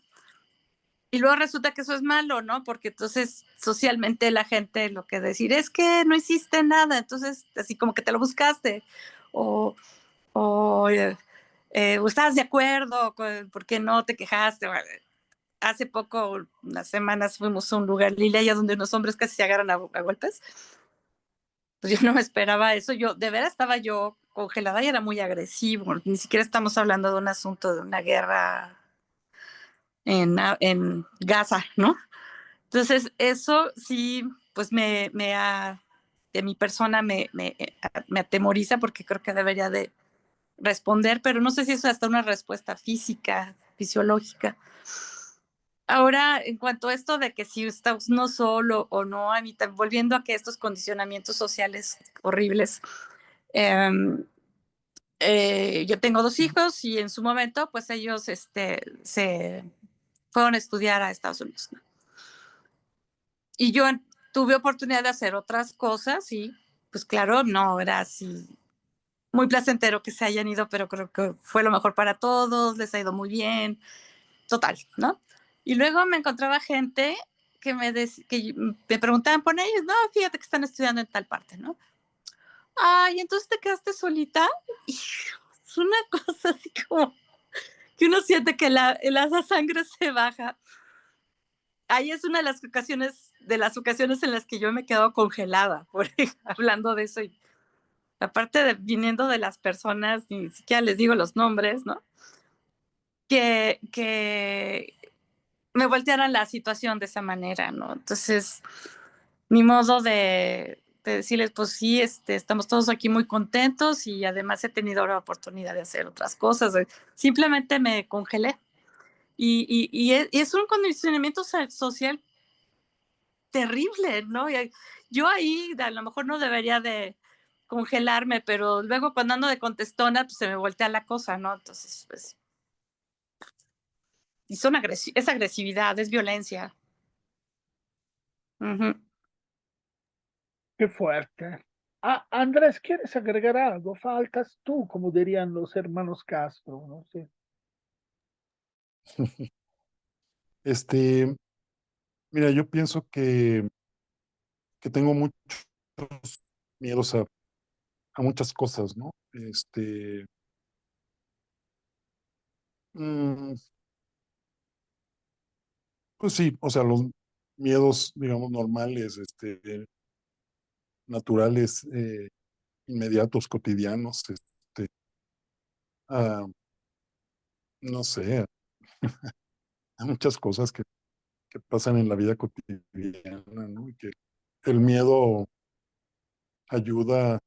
y luego resulta que eso es malo, ¿no? Porque entonces socialmente la gente lo que decir es que no hiciste nada, entonces así como que te lo buscaste, o, o estás de acuerdo, ¿por qué no te quejaste? Hace poco, unas semanas, fuimos a un lugar, Lilia, donde unos hombres casi se agarran a golpes. Pues yo no me esperaba eso. De veras estaba yo congelada y era muy agresivo. Ni siquiera estamos hablando de un asunto de una guerra en Gaza, ¿no? Entonces, eso sí, pues de mi persona me atemoriza porque creo que debería de responder, pero no sé si eso es hasta una respuesta física, fisiológica. Ahora, en cuanto a esto de que si estás no solo o no, a mí volviendo a que estos condicionamientos sociales horribles, eh, yo tengo dos hijos y en su momento, pues ellos se fueron a estudiar a Estados Unidos, ¿no? Y yo tuve oportunidad de hacer otras cosas y pues claro, no era así muy placentero que se hayan ido, pero creo que fue lo mejor para todos, les ha ido muy bien, total, ¿no? Y luego me encontraba gente que me preguntaban por ellos, no, fíjate que están estudiando en tal parte, ¿no? Ay, entonces te quedaste solita. Y es una cosa así como que uno siente que la sangre se baja. Ahí es una de las ocasiones en las que yo me quedo congelada, hablando de eso. Y aparte de viniendo de las personas, ni siquiera les digo los nombres, ¿no? Que me voltearan la situación de esa manera, ¿no? Entonces, mi modo de decirles, pues sí, estamos todos aquí muy contentos y además he tenido la oportunidad de hacer otras cosas. Simplemente me congelé. Y es un condicionamiento social terrible, ¿no? Y yo ahí a lo mejor no debería de congelarme, pero luego cuando ando de contestona, pues se me voltea la cosa, ¿no? Entonces, pues, y es agresividad, es violencia. Ujú. Qué fuerte. Ah, Andrés, ¿quieres agregar algo? Faltas tú, como dirían los hermanos Castro, no sé. Este, mira, yo pienso que tengo muchos miedos a muchas cosas, ¿no? Mm, pues sí, o sea, los miedos, digamos, normales, naturales, inmediatos, cotidianos, a, no sé, a muchas cosas que pasan en la vida cotidiana, ¿no? Y que el miedo ayuda,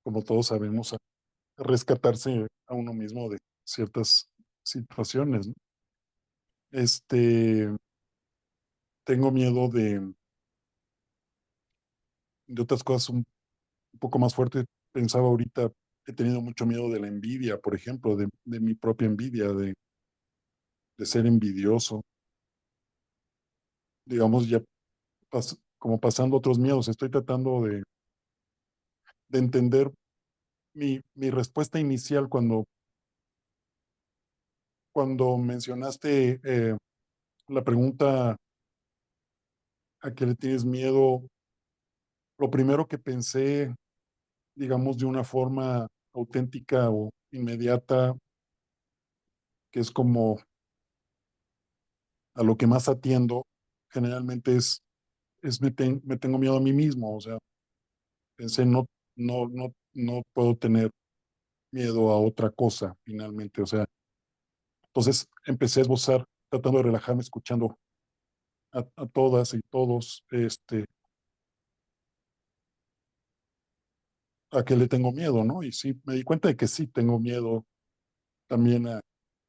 como todos sabemos, a rescatarse a uno mismo de ciertas situaciones, ¿no? Este, tengo miedo de otras cosas un poco más fuertes. Pensaba ahorita, he tenido mucho miedo de la envidia, por ejemplo, de mi propia envidia, de ser envidioso. Digamos, ya como pasando otros miedos, estoy tratando de entender mi respuesta inicial cuando mencionaste la pregunta a qué le tienes miedo. Lo primero que pensé, digamos, de una forma auténtica o inmediata, que es como a lo que más atiendo, generalmente es me tengo miedo a mí mismo. O sea, pensé, no puedo tener miedo a otra cosa, finalmente. O sea, entonces empecé a esbozar, tratando de relajarme, escuchando a todas y todos, a qué le tengo miedo, ¿no? Y sí, me di cuenta de que sí tengo miedo también a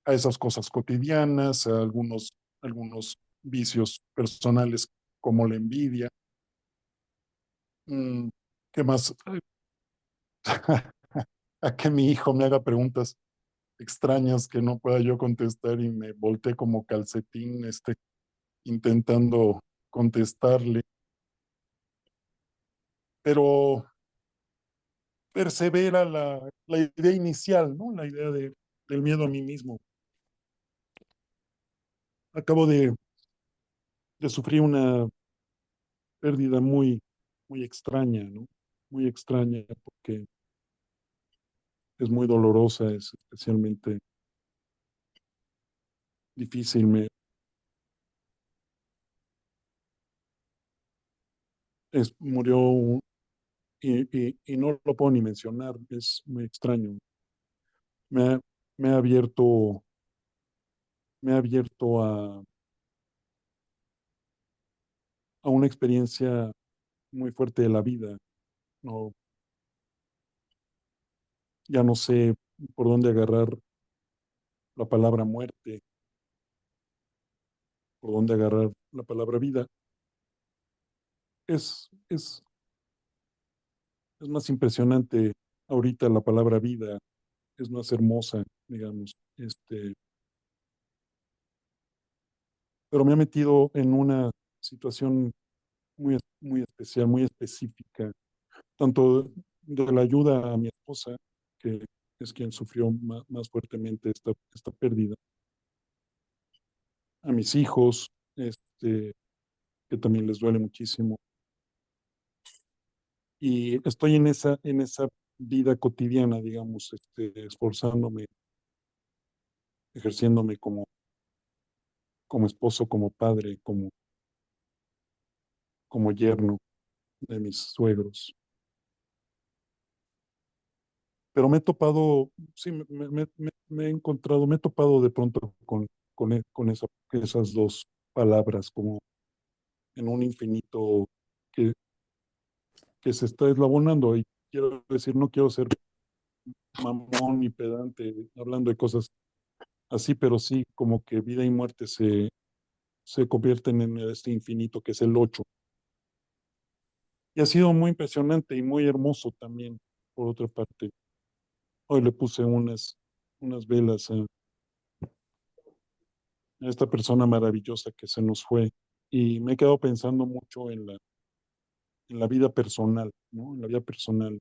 esas cosas cotidianas, a algunos vicios personales como la envidia. Mm, ¿Qué más? A que mi hijo me haga preguntas extrañas que no pueda yo contestar y me voltee como calcetín, intentando contestarle. Pero persevera la idea inicial, ¿no? La idea del miedo a mí mismo. Acabo de sufrir una pérdida muy extraña, ¿no? Muy extraña porque es muy dolorosa, es especialmente difícil. Murió y no lo puedo ni mencionar, es muy extraño. Me ha, me ha abierto, me ha abierto a una experiencia muy fuerte de la vida. No, ya no sé por dónde agarrar la palabra muerte, por dónde agarrar la palabra vida. Es, es, es más impresionante ahorita la palabra vida, es más hermosa, digamos. Pero me ha metido en una situación muy especial, muy específica, tanto de la ayuda a mi esposa, que es quien sufrió más fuertemente esta pérdida, a mis hijos, que también les duele muchísimo. Y estoy en esa vida cotidiana, digamos, esforzándome, ejerciéndome como esposo, como padre, como yerno de mis suegros. Pero me he topado, sí, me he encontrado, me he topado de pronto con esas dos palabras, como en un infinito que, que se está eslabonando. Y quiero decir, no quiero ser mamón ni pedante hablando de cosas así, pero sí como que vida y muerte se convierten en este infinito que es el 8. Y ha sido muy impresionante y muy hermoso también, por otra parte. Hoy le puse unas velas a esta persona maravillosa que se nos fue y me he quedado pensando mucho en la vida personal, ¿no? En la vida personal.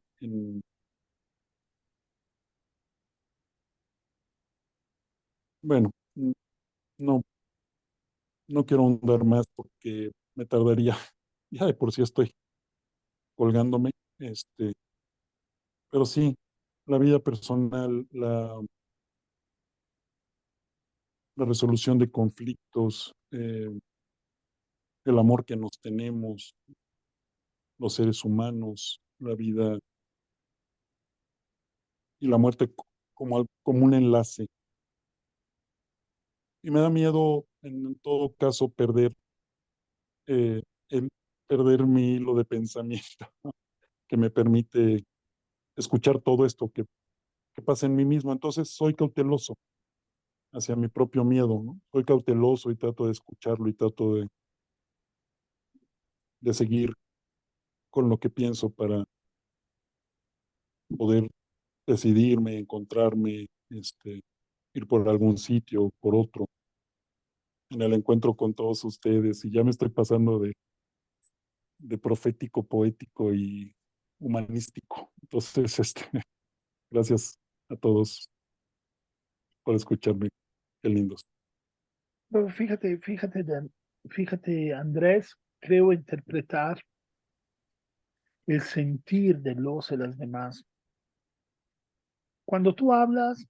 Bueno, no, no quiero ahondar más porque me tardaría, ya de por sí estoy colgándome, pero sí, la vida personal, la resolución de conflictos, el amor que nos tenemos, los seres humanos, la vida y la muerte como un enlace. Y me da miedo, en todo caso, eh, perder mi hilo de pensamiento que me permite escuchar todo esto que pasa en mí mismo. Entonces soy cauteloso hacia mi propio miedo, ¿no? Soy cauteloso y trato de escucharlo y trato de seguir con lo que pienso para poder decidirme, encontrarme, ir por algún sitio o por otro, en el encuentro con todos ustedes. Y ya me estoy pasando de profético, poético y humanístico. Entonces, gracias a todos por escucharme. Qué lindos. Pero fíjate, Andrés, creo interpretar el sentir de los y las demás. Cuando tú hablas,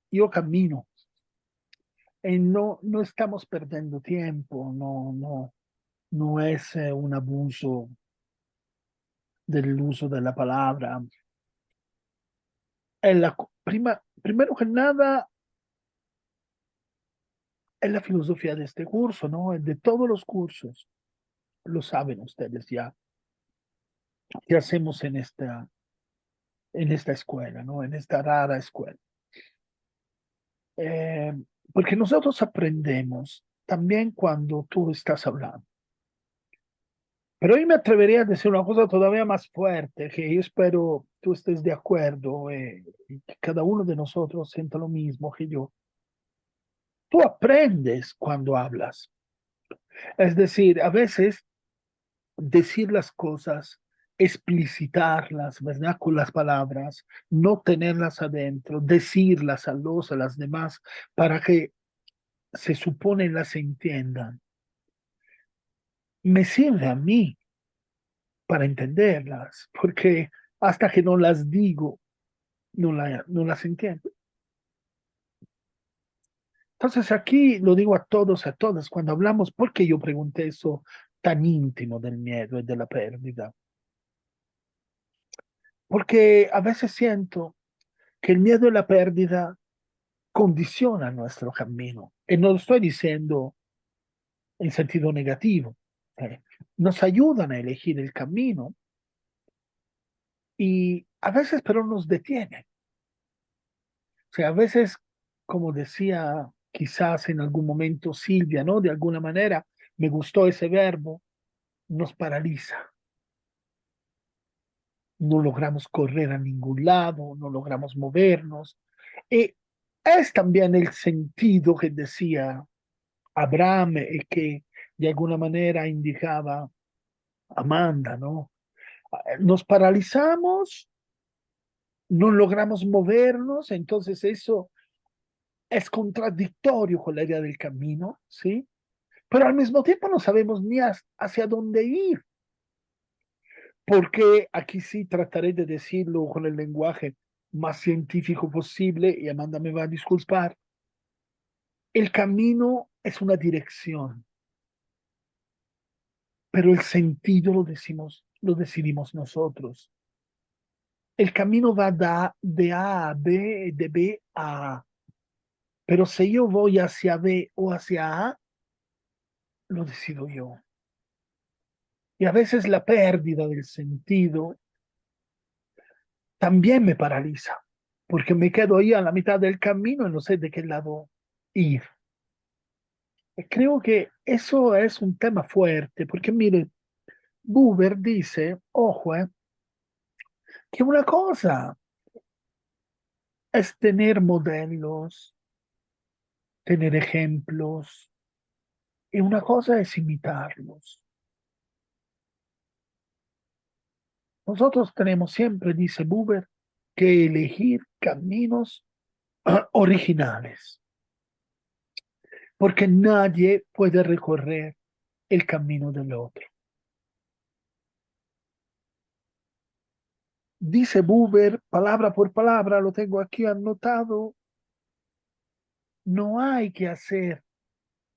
yo camino. No estamos perdiendo tiempo, no es un abuso del uso de la palabra. Primero que nada, es la filosofía de este curso, ¿no? De todos los cursos, lo saben ustedes ya, que hacemos en esta escuela, ¿no? En esta rara escuela. Eh, Porque nosotros aprendemos también cuando tú estás hablando. Pero hoy me atrevería a decir una cosa todavía más fuerte, que yo espero tú estés de acuerdo, y que cada uno de nosotros sienta lo mismo que yo. Tú aprendes cuando hablas. Es decir, a veces decir las cosas, explicitarlas, ¿verdad? Con las palabras, no tenerlas adentro, decirlas a las demás para que se supone las entiendan. Me sirve a mí para entenderlas, porque hasta que no las digo, no las entiendo. Entonces aquí lo digo a todos, a todas, cuando hablamos, porque yo pregunté eso tan íntimo del miedo y de la pérdida. Porque a veces siento que el miedo y la pérdida condicionan nuestro camino. Y no lo estoy diciendo en sentido negativo. Nos ayudan a elegir el camino y a veces pero nos detienen. O sea, a veces, como decía quizás en algún momento Silvia, ¿no? De alguna manera, me gustó ese verbo, nos paraliza. No logramos correr a ningún lado, no logramos movernos. Y es también el sentido que decía Abraham y que de alguna manera indicaba Amanda, ¿no? Nos paralizamos, no logramos movernos, entonces eso es contradictorio con la idea del camino, ¿sí? Pero al mismo tiempo no sabemos ni hacia dónde ir, porque aquí sí trataré de decirlo con el lenguaje más científico posible, y Amanda me va a disculpar. El camino es una dirección, pero el sentido lo decidimos nosotros. El camino va de A a B, de B a A, pero si yo voy hacia B o hacia A, lo decido yo. Y a veces la pérdida del sentido también me paraliza, porque me quedo ahí a la mitad del camino y no sé de qué lado ir. Y creo que eso es un tema fuerte, porque mire, Buber dice, ojo, que una cosa es tener modelos, tener ejemplos, y una cosa es imitarlos. Nosotros tenemos siempre, dice Buber, que elegir caminos originales, porque nadie puede recorrer el camino del otro. Dice Buber, palabra por palabra, lo tengo aquí anotado, no hay que hacer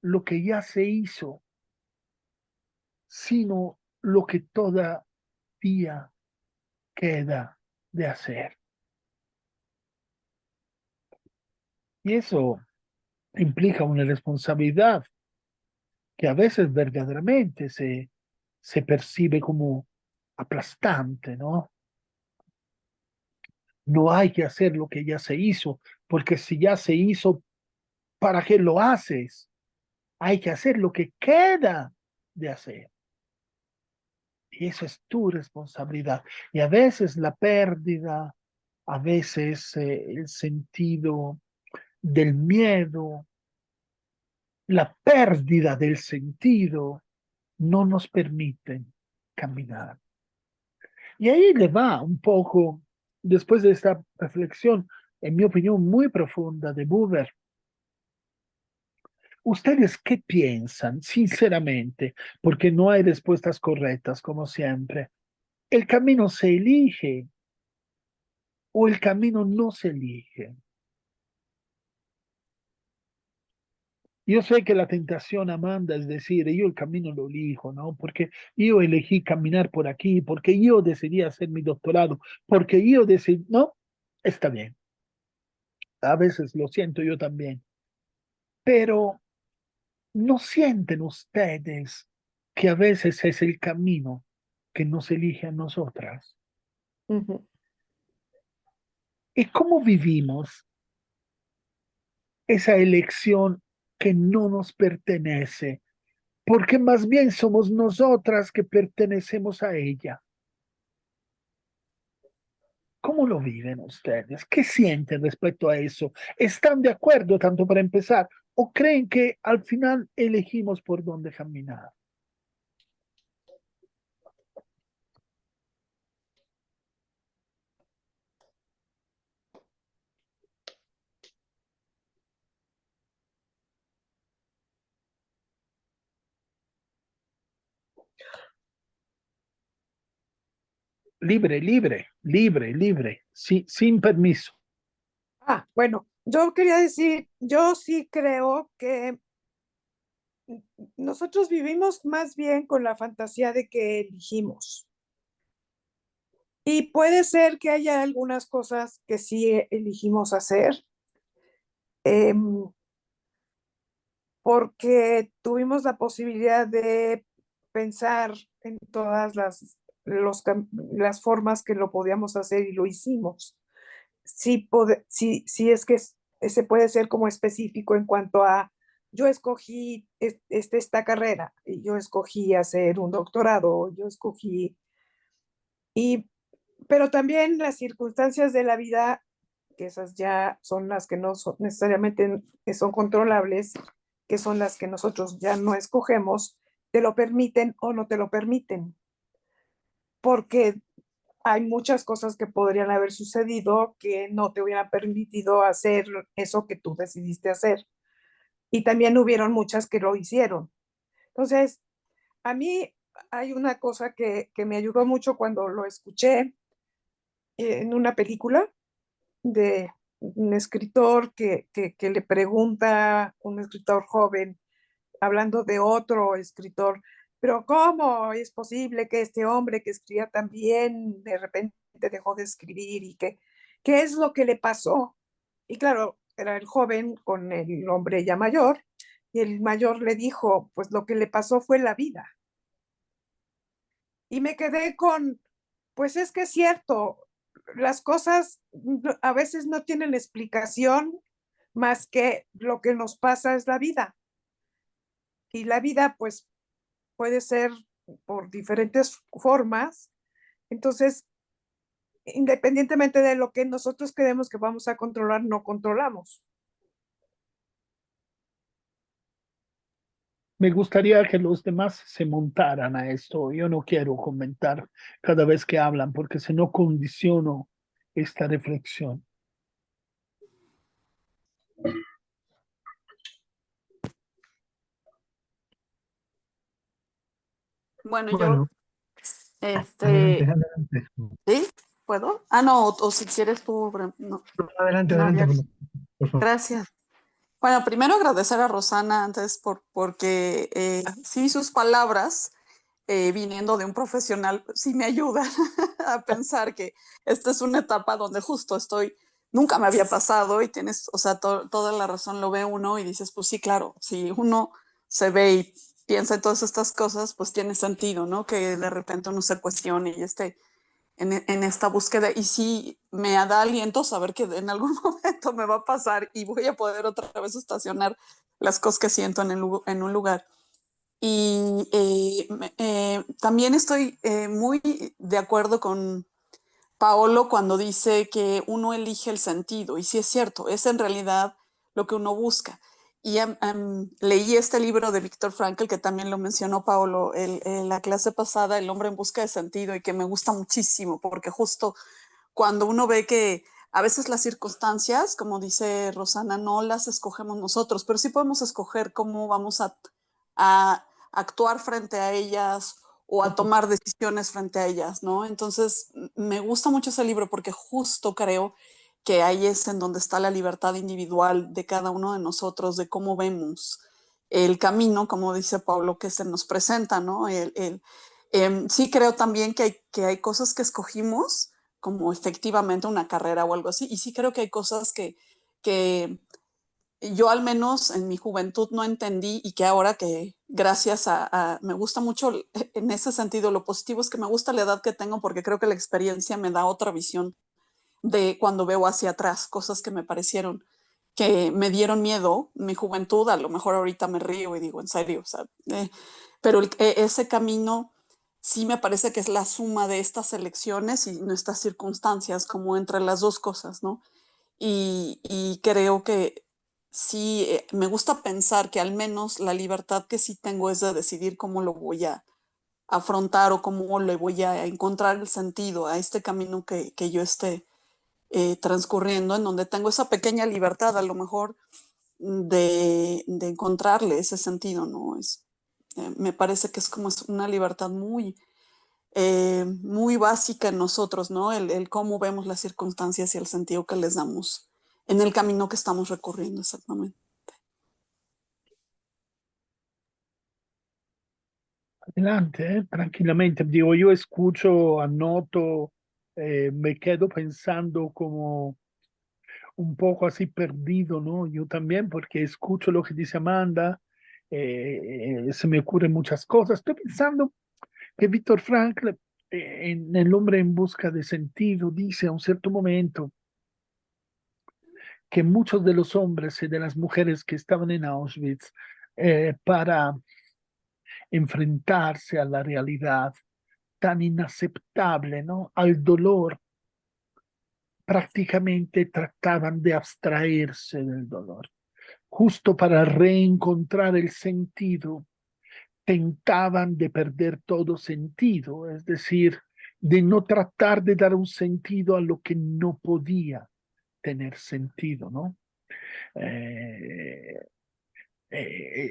lo que ya se hizo, sino lo que todavía queda de hacer. Y eso implica una responsabilidad que a veces verdaderamente se percibe como aplastante, ¿no? No hay que hacer lo que ya se hizo, porque si ya se hizo, ¿para qué lo haces? Hay que hacer lo que queda de hacer. Y eso es tu responsabilidad. Y a veces la pérdida, a veces el sentido del miedo, la pérdida del sentido no nos permiten caminar. Y ahí le va un poco, después de esta reflexión, en mi opinión, muy profunda de Buber. ¿Ustedes qué piensan, sinceramente? Porque no hay respuestas correctas, como siempre. ¿El camino se elige o el camino no se elige? Yo sé que la tentación, Amanda, es decir, yo el camino lo elijo, ¿no? Porque yo elegí caminar por aquí, porque yo decidí hacer mi doctorado, porque yo decidí, no, está bien. A veces lo siento yo también, pero ¿no sienten ustedes que a veces es el camino que nos elige a nosotras? Ujú. ¿Y cómo vivimos esa elección que no nos pertenece? Porque más bien somos nosotras que pertenecemos a ella. ¿Cómo lo viven ustedes? ¿Qué sienten respecto a eso? ¿Están de acuerdo tanto para empezar o creen que al final elegimos por dónde caminar? Libre, libre, libre, libre, sí, sin permiso. Bueno, yo quería decir, yo sí creo que nosotros vivimos más bien con la fantasía de que elegimos. Y puede ser que haya algunas cosas que sí elegimos hacer, em, porque tuvimos la posibilidad de pensar en todas las formas que lo podíamos hacer y lo hicimos. Sí es que se puede ser como específico en cuanto a, yo escogí esta carrera, y yo escogí hacer un doctorado, yo escogí, y, pero también las circunstancias de la vida, que esas ya son las que no son necesariamente son controlables, que son las que nosotros ya no escogemos, te lo permiten o no te lo permiten, porque hay muchas cosas que podrían haber sucedido que no te hubieran permitido hacer eso que tú decidiste hacer. Y también hubieron muchas que lo hicieron. Entonces, a mí hay una cosa que me ayudó mucho cuando lo escuché en una película de un escritor que le pregunta, un escritor joven, hablando de otro escritor, pero ¿cómo es posible que este hombre que escribía tan bien de repente dejó de escribir y qué es lo que le pasó? Y claro, era el joven con el hombre ya mayor y el mayor le dijo, pues lo que le pasó fue la vida. Y me quedé con, pues es que es cierto, las cosas a veces no tienen explicación más que lo que nos pasa es la vida. Y la vida, pues, puede ser por diferentes formas. Entonces, independientemente de lo que nosotros creemos que vamos a controlar, no controlamos. Me gustaría que los demás se montaran a esto. Yo no quiero comentar cada vez que hablan porque si no condiciono esta reflexión. Bueno, yo, Bueno, adelante, este, adelante. ¿sí? ¿Puedo? Ah, no, o si quieres tú, no, Adelante, no adelante, había. por favor. Gracias. Bueno, primero agradecer a Rosana antes porque sí sus palabras, viniendo de un profesional, sí me ayudan a pensar que esta es una etapa donde justo estoy, nunca me había pasado y tienes, o sea, toda la razón lo ve uno y dices, pues sí, claro, si uno se ve y piensa en todas estas cosas, pues tiene sentido, ¿no? Que de repente uno se cuestione y esté en esta búsqueda y sí me da aliento saber que en algún momento me va a pasar y voy a poder otra vez estacionar las cosas que siento en un lugar. Y también estoy muy de acuerdo con Paolo cuando dice que uno elige el sentido, y sí es cierto, es en realidad lo que uno busca. Y leí este libro de Viktor Frankl, que también lo mencionó Paolo en la clase pasada, El hombre en busca de sentido, y que me gusta muchísimo, porque justo cuando uno ve que a veces las circunstancias, como dice Rosana, no las escogemos nosotros, pero sí podemos escoger cómo vamos a actuar frente a ellas o a tomar decisiones frente a ellas, ¿no? Entonces, me gusta mucho ese libro porque justo creo que ahí es en donde está la libertad individual de cada uno de nosotros, de cómo vemos el camino, como dice Pablo, que se nos presenta, ¿no? Sí creo también que hay cosas que escogimos, como efectivamente una carrera o algo así, y sí creo que hay cosas que yo al menos en mi juventud no entendí y que ahora que gracias me gusta mucho en ese sentido, lo positivo es que me gusta la edad que tengo porque creo que la experiencia me da otra visión de cuando veo hacia atrás cosas que me parecieron que me dieron miedo, mi juventud, a lo mejor ahorita me río y digo, en serio, o sea, pero ese camino sí me parece que es la suma de estas elecciones y nuestras circunstancias, como entre las dos cosas, ¿no? Y creo que sí, me gusta pensar que al menos la libertad que sí tengo es de decidir cómo lo voy a afrontar o cómo le voy a encontrar el sentido a este camino que yo esté transcurriendo, en donde tengo esa pequeña libertad a lo mejor de encontrarle ese sentido, ¿no? Me parece que es como una libertad muy básica en nosotros, ¿no? El cómo vemos las circunstancias y el sentido que les damos en el camino que estamos recorriendo exactamente. Adelante, tranquilamente. Digo, yo escucho, anoto, me quedo pensando como un poco así perdido, ¿no? Yo también, porque escucho lo que dice Amanda, se me ocurren muchas cosas. Estoy pensando que Víctor Frankl, en El hombre en busca de sentido, dice a un cierto momento que muchos de los hombres y de las mujeres que estaban en Auschwitz, para enfrentarse a la realidad tan inaceptable, ¿no? Al dolor, prácticamente trataban de abstraerse del dolor. Justo para reencontrar el sentido, tentaban de perder todo sentido, es decir, de no tratar de dar un sentido a lo que no podía tener sentido, ¿no? Eh,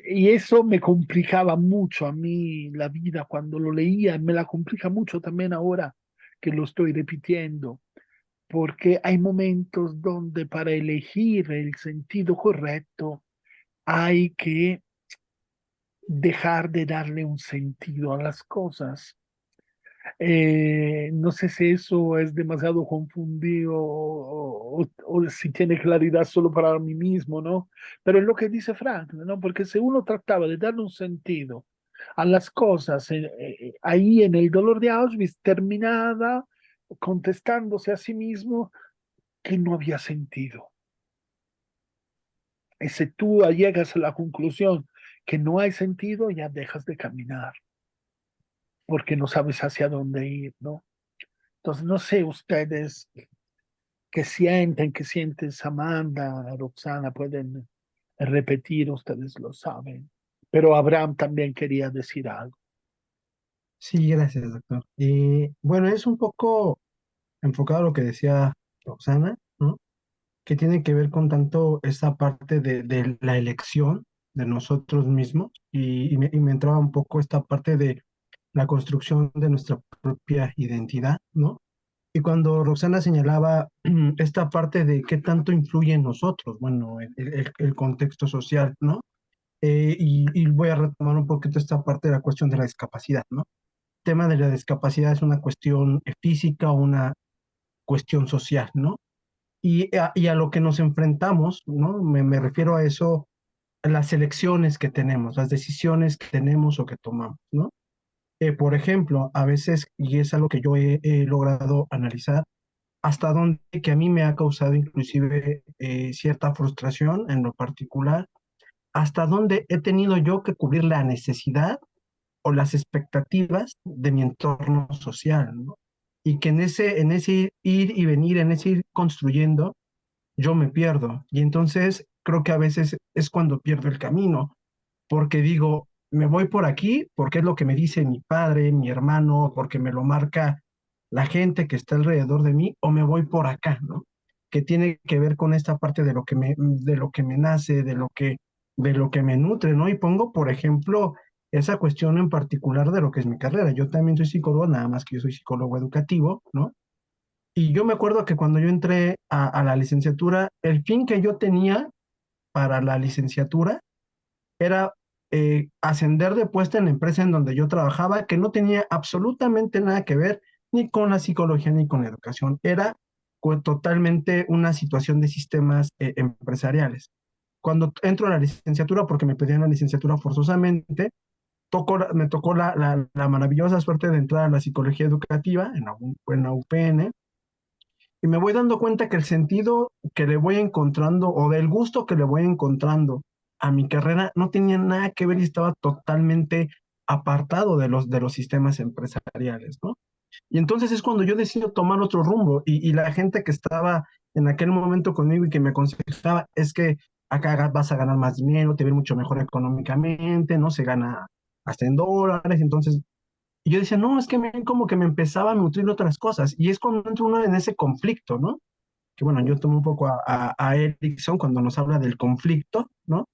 y eso me complicaba mucho a mí la vida cuando lo leía, me la complica mucho también ahora que lo estoy repitiendo, porque hay momentos donde para elegir el sentido correcto hay que dejar de darle un sentido a las cosas. No sé si eso es demasiado confundido o si tiene claridad solo para mí mismo, ¿no? Pero es lo que dice Frank, ¿no? Porque si uno trataba de darle un sentido a las cosas ahí en el dolor de Auschwitz, terminaba contestándose a sí mismo que no había sentido. Y si tú llegas a la conclusión que no hay sentido, ya dejas de caminar, porque no sabes hacia dónde ir, ¿no? Entonces, no sé ustedes qué sienten Amanda, Roxana, pueden repetir, ustedes lo saben. Pero Abraham también quería decir algo. Sí, gracias, doctor. Bueno, es un poco enfocado a lo que decía Roxana, ¿no? Que tiene que ver con tanto esta parte de la elección de nosotros mismos y me entraba un poco esta parte de la construcción de nuestra propia identidad, ¿no? Y cuando Roxana señalaba esta parte de qué tanto influye en nosotros, bueno, el contexto social, ¿no? Y voy a retomar un poquito esta parte de la cuestión de la discapacidad, ¿no? El tema de la discapacidad es una cuestión física o una cuestión social, ¿no? Y a lo que nos enfrentamos, ¿no? Me refiero a eso, a las elecciones que tenemos, las decisiones que tenemos o que tomamos, ¿no? Por ejemplo, a veces, y es algo que yo he logrado analizar, hasta dónde que a mí me ha causado inclusive cierta frustración en lo particular, hasta dónde he tenido yo que cubrir la necesidad o las expectativas de mi entorno social, ¿no? Y que en ese ir y venir, en ese ir construyendo, yo me pierdo. Y entonces creo que a veces es cuando pierdo el camino, porque digo, me voy por aquí porque es lo que me dice mi padre, mi hermano, porque me lo marca la gente que está alrededor de mí, o me voy por acá, ¿no? Que tiene que ver con esta parte de lo que me nace, de lo que me nutre, ¿no? Y pongo, por ejemplo, esa cuestión en particular de lo que es mi carrera. Yo también soy psicólogo, nada más que yo soy psicólogo educativo, ¿no? Y yo me acuerdo que cuando yo entré a la licenciatura, el fin que yo tenía para la licenciatura era ascender de puesto en la empresa en donde yo trabajaba, que no tenía absolutamente nada que ver ni con la psicología ni con la educación. Era totalmente una situación de sistemas empresariales. Cuando entro a la licenciatura, porque me pedían la licenciatura forzosamente, me tocó la maravillosa suerte de entrar a la psicología educativa en la UPN, y me voy dando cuenta que el sentido que le voy encontrando o del gusto que le voy encontrando a mi carrera no tenía nada que ver y estaba totalmente apartado de los sistemas empresariales, ¿no? Y entonces es cuando yo decido tomar otro rumbo y la gente que estaba en aquel momento conmigo y que me aconsejaba es que acá vas a ganar más dinero, te ves mucho mejor económicamente, ¿no? Se gana hasta en dólares, entonces y yo decía, no, es que como que me empezaba a nutrir otras cosas. Y es cuando entra uno en ese conflicto, ¿no? Que bueno, yo tomo un poco a Erickson cuando nos habla del conflicto, ¿no?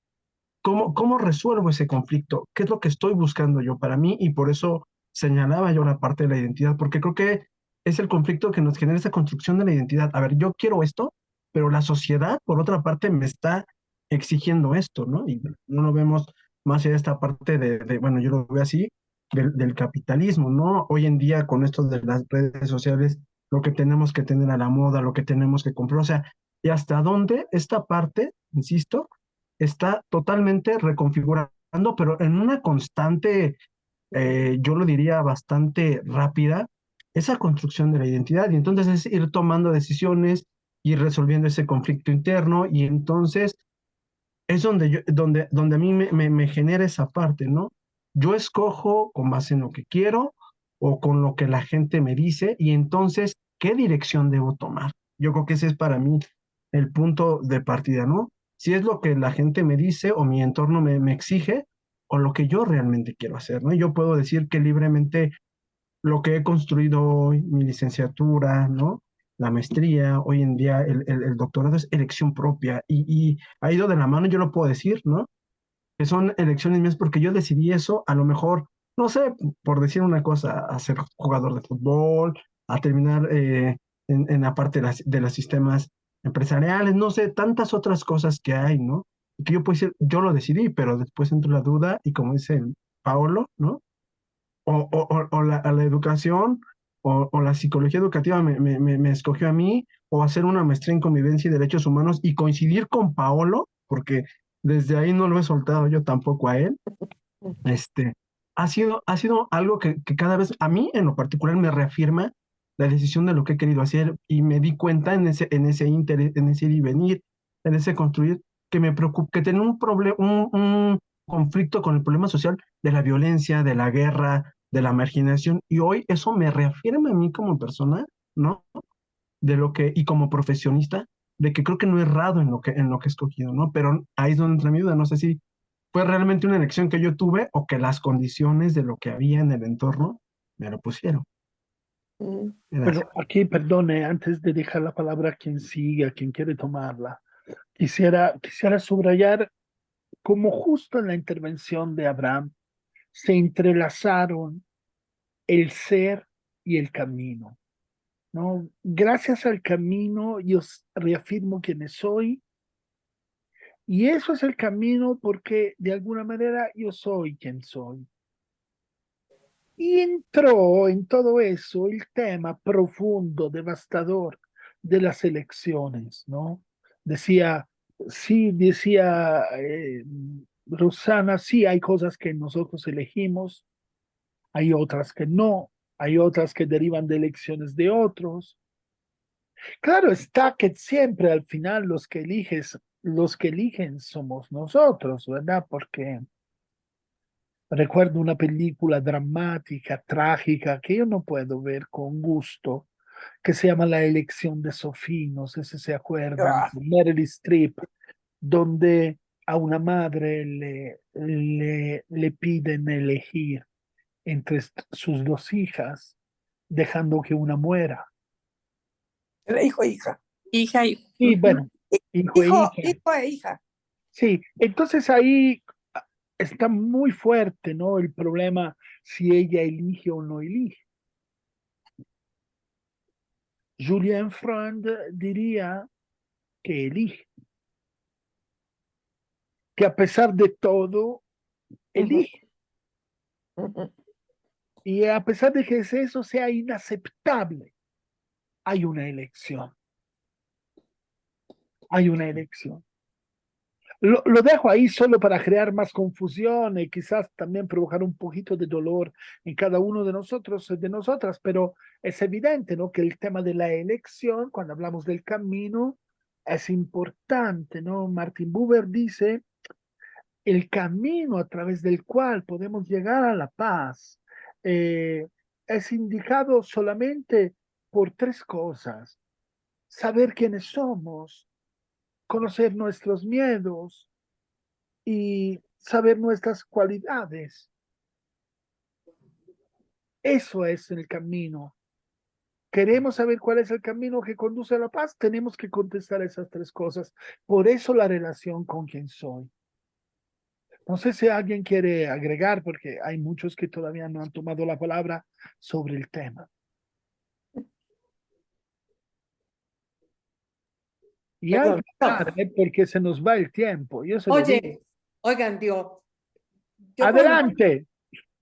¿Cómo resuelvo ese conflicto? ¿Qué es lo que estoy buscando yo para mí? Y por eso señalaba yo la parte de la identidad, porque creo que es el conflicto que nos genera esa construcción de la identidad. A ver, yo quiero esto, pero la sociedad, por otra parte, me está exigiendo esto, ¿no? Y no lo vemos más allá de esta parte bueno, yo lo veo así, del capitalismo, ¿no? Hoy en día, con esto de las redes sociales, lo que tenemos que tener a la moda, lo que tenemos que comprar, o sea, y hasta dónde esta parte, insisto, está totalmente reconfigurando, pero en una constante, yo lo diría bastante rápida, esa construcción de la identidad. Y entonces es ir tomando decisiones, ir resolviendo ese conflicto interno, y entonces es donde a mí me genera esa parte, ¿no? Yo escojo con base en lo que quiero o con lo que la gente me dice, y entonces, ¿qué dirección debo tomar? Yo creo que ese es para mí el punto de partida, ¿no? Si es lo que la gente me dice o mi entorno me exige o lo que yo realmente quiero hacer, ¿no? Yo puedo decir que libremente lo que he construido hoy, mi licenciatura, ¿no? La maestría, hoy en día el doctorado es elección propia y ha ido de la mano, yo lo puedo decir, ¿no? Que son elecciones mías porque yo decidí eso, a lo mejor, no sé, por decir una cosa, a ser jugador de fútbol, a terminar en la parte de los sistemas empresariales, no sé, tantas otras cosas que hay, ¿no? Y que yo puedo decir, yo lo decidí, pero después entró la duda y como dice Paolo, ¿no? A la educación o la psicología educativa me escogió a mí, o hacer una maestría en convivencia y derechos humanos y coincidir con Paolo, porque desde ahí no lo he soltado yo tampoco a él. Este, ha sido algo que cada vez a mí en lo particular me reafirma la decisión de lo que he querido hacer, y me di cuenta en ese interés, en ese ir y venir, en ese construir, que me preocupa, que tenía un problema, un conflicto con el problema social de la violencia, de la guerra, de la marginación, y hoy eso me reafirma a mí como persona, ¿no? De lo que, y como profesionista, de que creo que no he errado en lo que he escogido, ¿no? Pero ahí es donde entra mi duda, no sé si fue realmente una elección que yo tuve o que las condiciones de lo que había en el entorno me lo pusieron. Mm. Gracias. Pero aquí, perdone, antes de dejar la palabra a quien siga, a quien quiere tomarla, quisiera subrayar cómo justo en la intervención de Abraham se entrelazaron el ser y el camino, ¿no? Gracias al camino yo reafirmo quién soy, y eso es el camino porque de alguna manera yo soy quien soy. Y entró en todo eso el tema profundo, devastador de las elecciones, ¿no? Decía, sí, decía Rosana, sí, hay cosas que nosotros elegimos, hay otras que no, hay otras que derivan de elecciones de otros. Claro está que siempre al final los que eliges los que eligen somos nosotros, ¿verdad? Porque recuerdo una película dramática, trágica, que yo no puedo ver con gusto, que se llama La elección de Sophie, no sé si se acuerdan, con Meryl Streep, donde a una madre le piden elegir entre sus dos hijas, dejando que una muera. Era hijo e hija. Hija, hijo. Y bueno, hijo e hija. Hijo e hija. Sí, entonces ahí está muy fuerte, ¿no? El problema si ella elige o no elige. Julien Freund diría que elige, que a pesar de todo, elige. Y a pesar de que eso sea inaceptable, hay una elección. Hay una elección. Lo dejo ahí solo para crear más confusión y quizás también provocar un poquito de dolor en cada uno de nosotros, de nosotras, pero es evidente, ¿no? Que el tema de la elección, cuando hablamos del camino, es importante, ¿no? Martin Buber dice, el camino a través del cual podemos llegar a la paz es indicado solamente por tres cosas: saber quiénes somos, conocer nuestros miedos y saber nuestras cualidades. Eso es el camino. Queremos saber cuál es el camino que conduce a la paz, tenemos que contestar esas tres cosas. Por eso la relación con quien soy. No sé si alguien quiere agregar, porque hay muchos que todavía no han tomado la palabra sobre el tema. Y hay Perdón. que parar, porque se nos va el tiempo. Yo se lo digo. Oye, oigan, yo por, Adelante.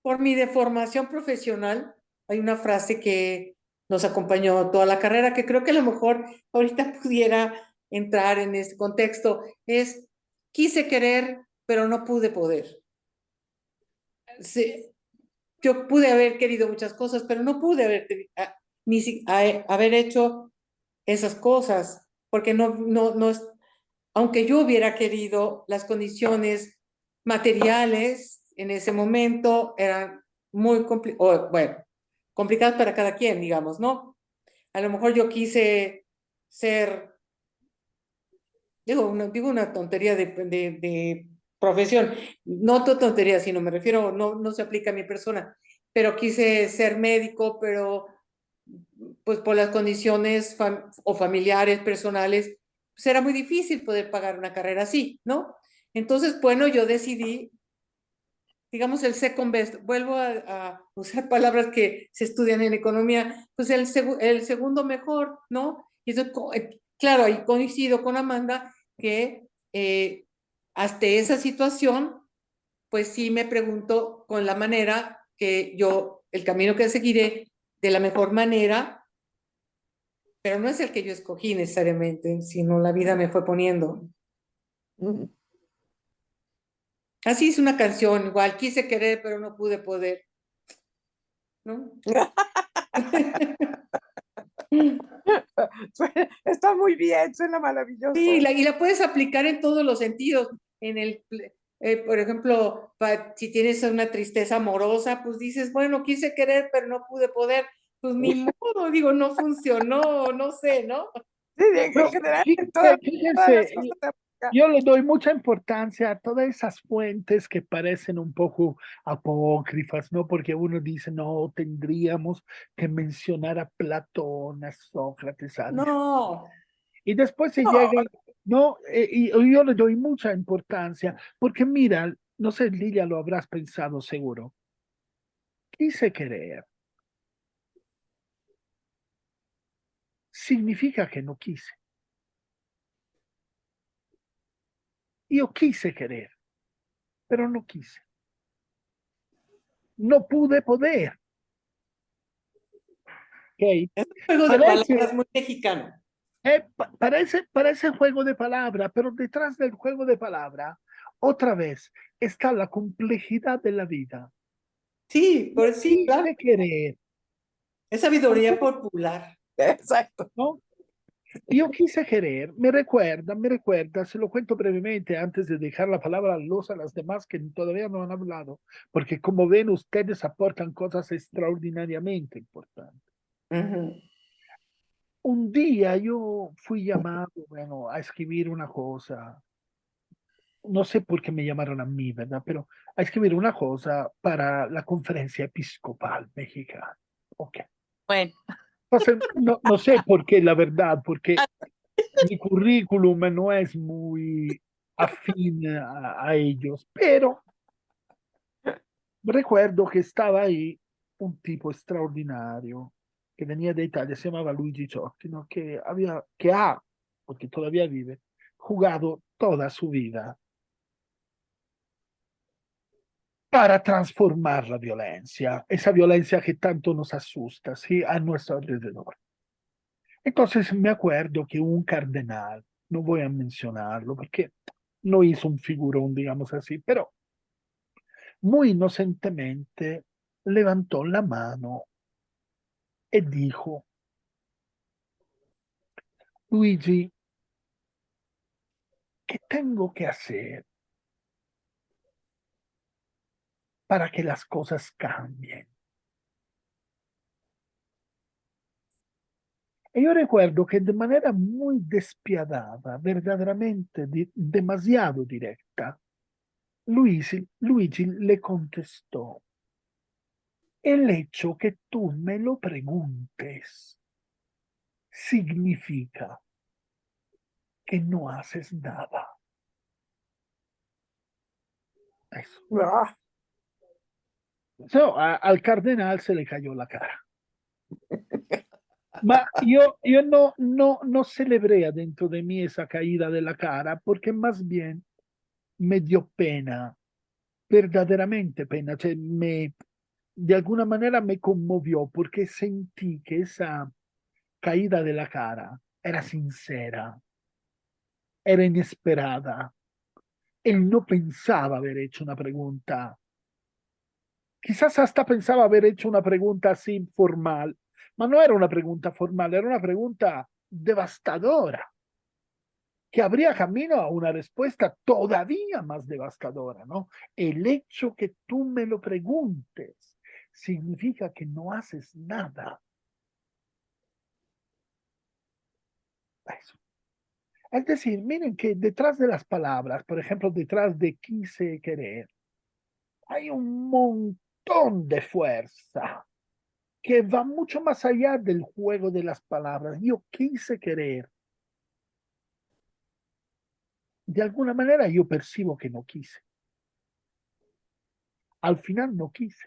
por mi deformación profesional, hay una frase que nos acompañó toda la carrera, que creo que a lo mejor ahorita pudiera entrar en este contexto, es, quise querer, pero no pude poder. Sí, yo pude haber querido muchas cosas, pero no pude haber hecho esas cosas, porque aunque yo hubiera querido, las condiciones materiales en ese momento eran muy complicadas para cada quien, digamos, ¿no? A lo mejor yo quise ser, digo una tontería de profesión, no tontería, sino me refiero, no se aplica a mi persona, pero quise ser médico, pero pues por las condiciones o familiares, personales, pues era muy difícil poder pagar una carrera así, ¿no? Entonces, bueno, yo decidí, digamos, el second best, vuelvo a usar palabras que se estudian en economía, pues el segundo mejor, ¿no? Y eso, claro, ahí coincido con Amanda que hasta esa situación, pues sí me pregunto con la manera que yo, el camino que seguiré de la mejor manera, pero no es el que yo escogí necesariamente, sino la vida me fue poniendo. Así es una canción, igual, quise querer, pero no pude poder, ¿no? Está muy bien, suena maravilloso. Sí, y la puedes aplicar en todos los sentidos. Por ejemplo, si tienes una tristeza amorosa, pues dices, bueno, quise querer, pero no pude poder. Pues ni modo, digo, no funcionó, no sé, ¿no? Sí, en No, general, en todas las fíjense, cosas de África. yo le doy mucha importancia a todas esas fuentes que parecen un poco apócrifas, ¿no? Porque uno dice, no, tendríamos que mencionar a Platón, a Sócrates, a No, y después se No, llega, ¿no? Y yo le doy mucha importancia, porque mira, no sé, Lilia, lo habrás pensado seguro. Quise querer. Significa que no quise. Yo quise querer, pero no quise. No pude poder. ¿Ok? es un juego de Parece, palabras muy mexicano. parece juego de palabra, pero detrás del juego de palabra, otra vez, está la complejidad de la vida. Sí, Yo sí, claro. quise querer, Es sabiduría popular. exacto. ¿no? Yo quise querer, me recuerda, se lo cuento brevemente antes de dejar la palabra a las demás que todavía no han hablado, porque como ven, ustedes aportan cosas extraordinariamente importantes. Ujú. Un día yo fui llamado, bueno, a escribir una cosa, no sé por qué me llamaron a mí, ¿verdad? Pero a escribir una cosa para la conferencia episcopal mexicana. Ok. Bueno, Entonces, no sé por qué, la verdad, porque mi currículum no es muy afín a ellos, pero recuerdo que estaba ahí un tipo extraordinario que venía de Italia, se llamaba Luigi Ciottino, que ha, porque todavía vive, jugado toda su vida para transformar la violencia, esa violencia que tanto nos asusta, ¿sí? A nuestro alrededor. Entonces me acuerdo que un cardenal, no voy a mencionarlo porque no hizo un figurón, digamos así, pero muy inocentemente levantó la mano y dijo, Luigi, ¿qué tengo que hacer para que las cosas cambien? Y yo recuerdo que de manera muy despiadada, verdaderamente demasiado directa, Luigi le contestó, el hecho que tú me lo preguntes significa que no haces nada. Eso. Ah, So, al cardenal se le cayó la cara. Ma io no celebré adentro de mí esa caída de la cara porque más bien me dio pena, verdaderamente pena, cioè de alguna manera me conmovió porque sentí que esa caída de la cara era sincera, era inesperada. Él no pensaba haber hecho una pregunta, quizás hasta pensaba haber hecho una pregunta así formal, ma no era una pregunta formal, era una pregunta devastadora, que habría camino a una respuesta todavía más devastadora, ¿no? El hecho que tú me lo preguntes significa que no haces nada. Eso. Es decir, miren que detrás de las palabras, por ejemplo, detrás de quise querer, hay un montón de fuerza que va mucho más allá del juego de las palabras. Yo quise querer. De alguna manera yo percibo que no quise. Al final no quise.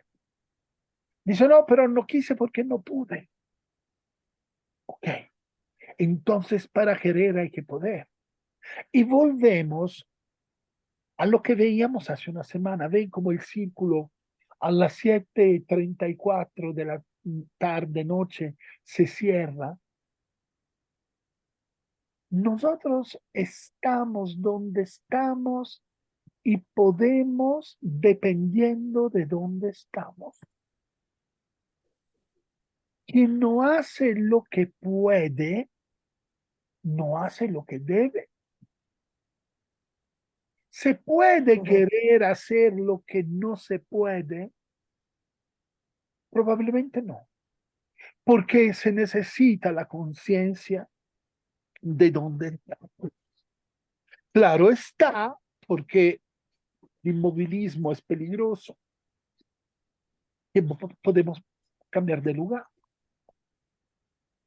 Dice, no, pero no quise porque no pude. Ok. Entonces para querer hay que poder. Y volvemos a lo que veíamos hace una semana. Ven como el círculo a las 7:34 de la tarde, noche, se cierra. Nosotros estamos donde estamos y podemos dependiendo de dónde estamos. Quien no hace lo que puede, no hace lo que debe. ¿Se puede querer hacer lo que no se puede? Probablemente no, porque se necesita la conciencia de dónde estamos. Claro está, porque el inmovilismo es peligroso, que podemos cambiar de lugar.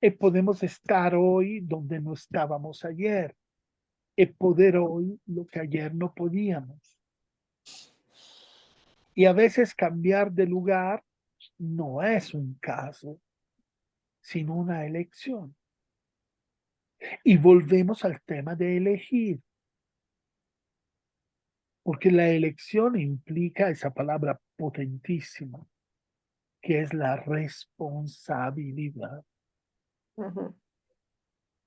Y podemos estar hoy donde no estábamos ayer. Y poder hoy lo que ayer no podíamos. Y a veces cambiar de lugar no es un caso, sino una elección. Y volvemos al tema de elegir. Porque la elección implica esa palabra potentísima, que es la responsabilidad, ujú.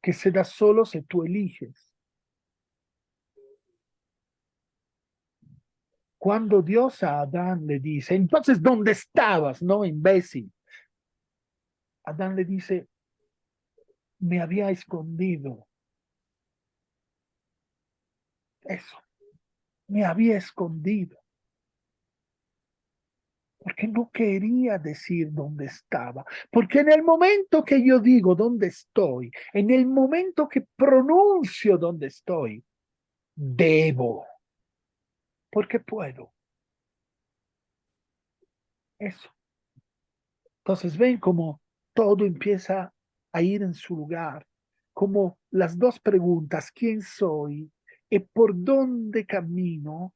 que se da solo si tú eliges. Cuando Dios a Adán le dice, entonces, ¿dónde estabas? No, imbécil. Adán le dice, me había escondido. Eso, me había escondido. Porque no quería decir dónde estaba. Porque en el momento que yo digo dónde estoy, en el momento que pronuncio dónde estoy, debo. Porque puedo. Eso. Entonces ven cómo todo empieza a ir en su lugar. Como las dos preguntas, ¿quién soy y por dónde camino?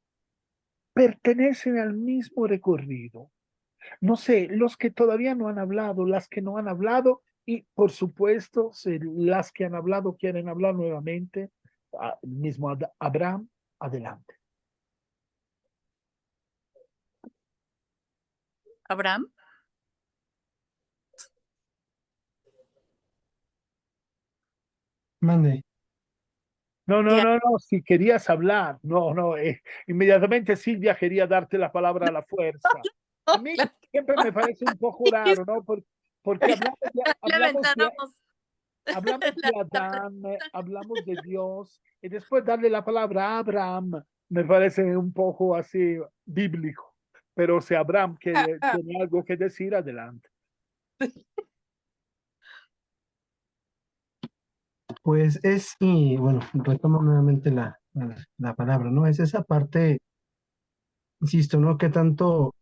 Pertenecen al mismo recorrido. No sé, los que todavía no han hablado, las que no han hablado y por supuesto, si las que han hablado quieren hablar nuevamente, mismo Abraham, adelante. Abraham. Mande. No, no, Ya. no, no, si querías hablar, no, no, inmediatamente Silvia quería darte la palabra a la fuerza. A mí Claro. siempre me parece un poco raro, ¿no? Porque Le aventáramos hablamos de la Adán, hablamos de Dios, y después darle la palabra a Abraham me parece un poco así bíblico. Pero si Abraham pregunta. tiene algo que decir, adelante. Pues y bueno, retomo nuevamente la palabra, ¿no? Es esa parte, insisto, ¿no? Qué tanto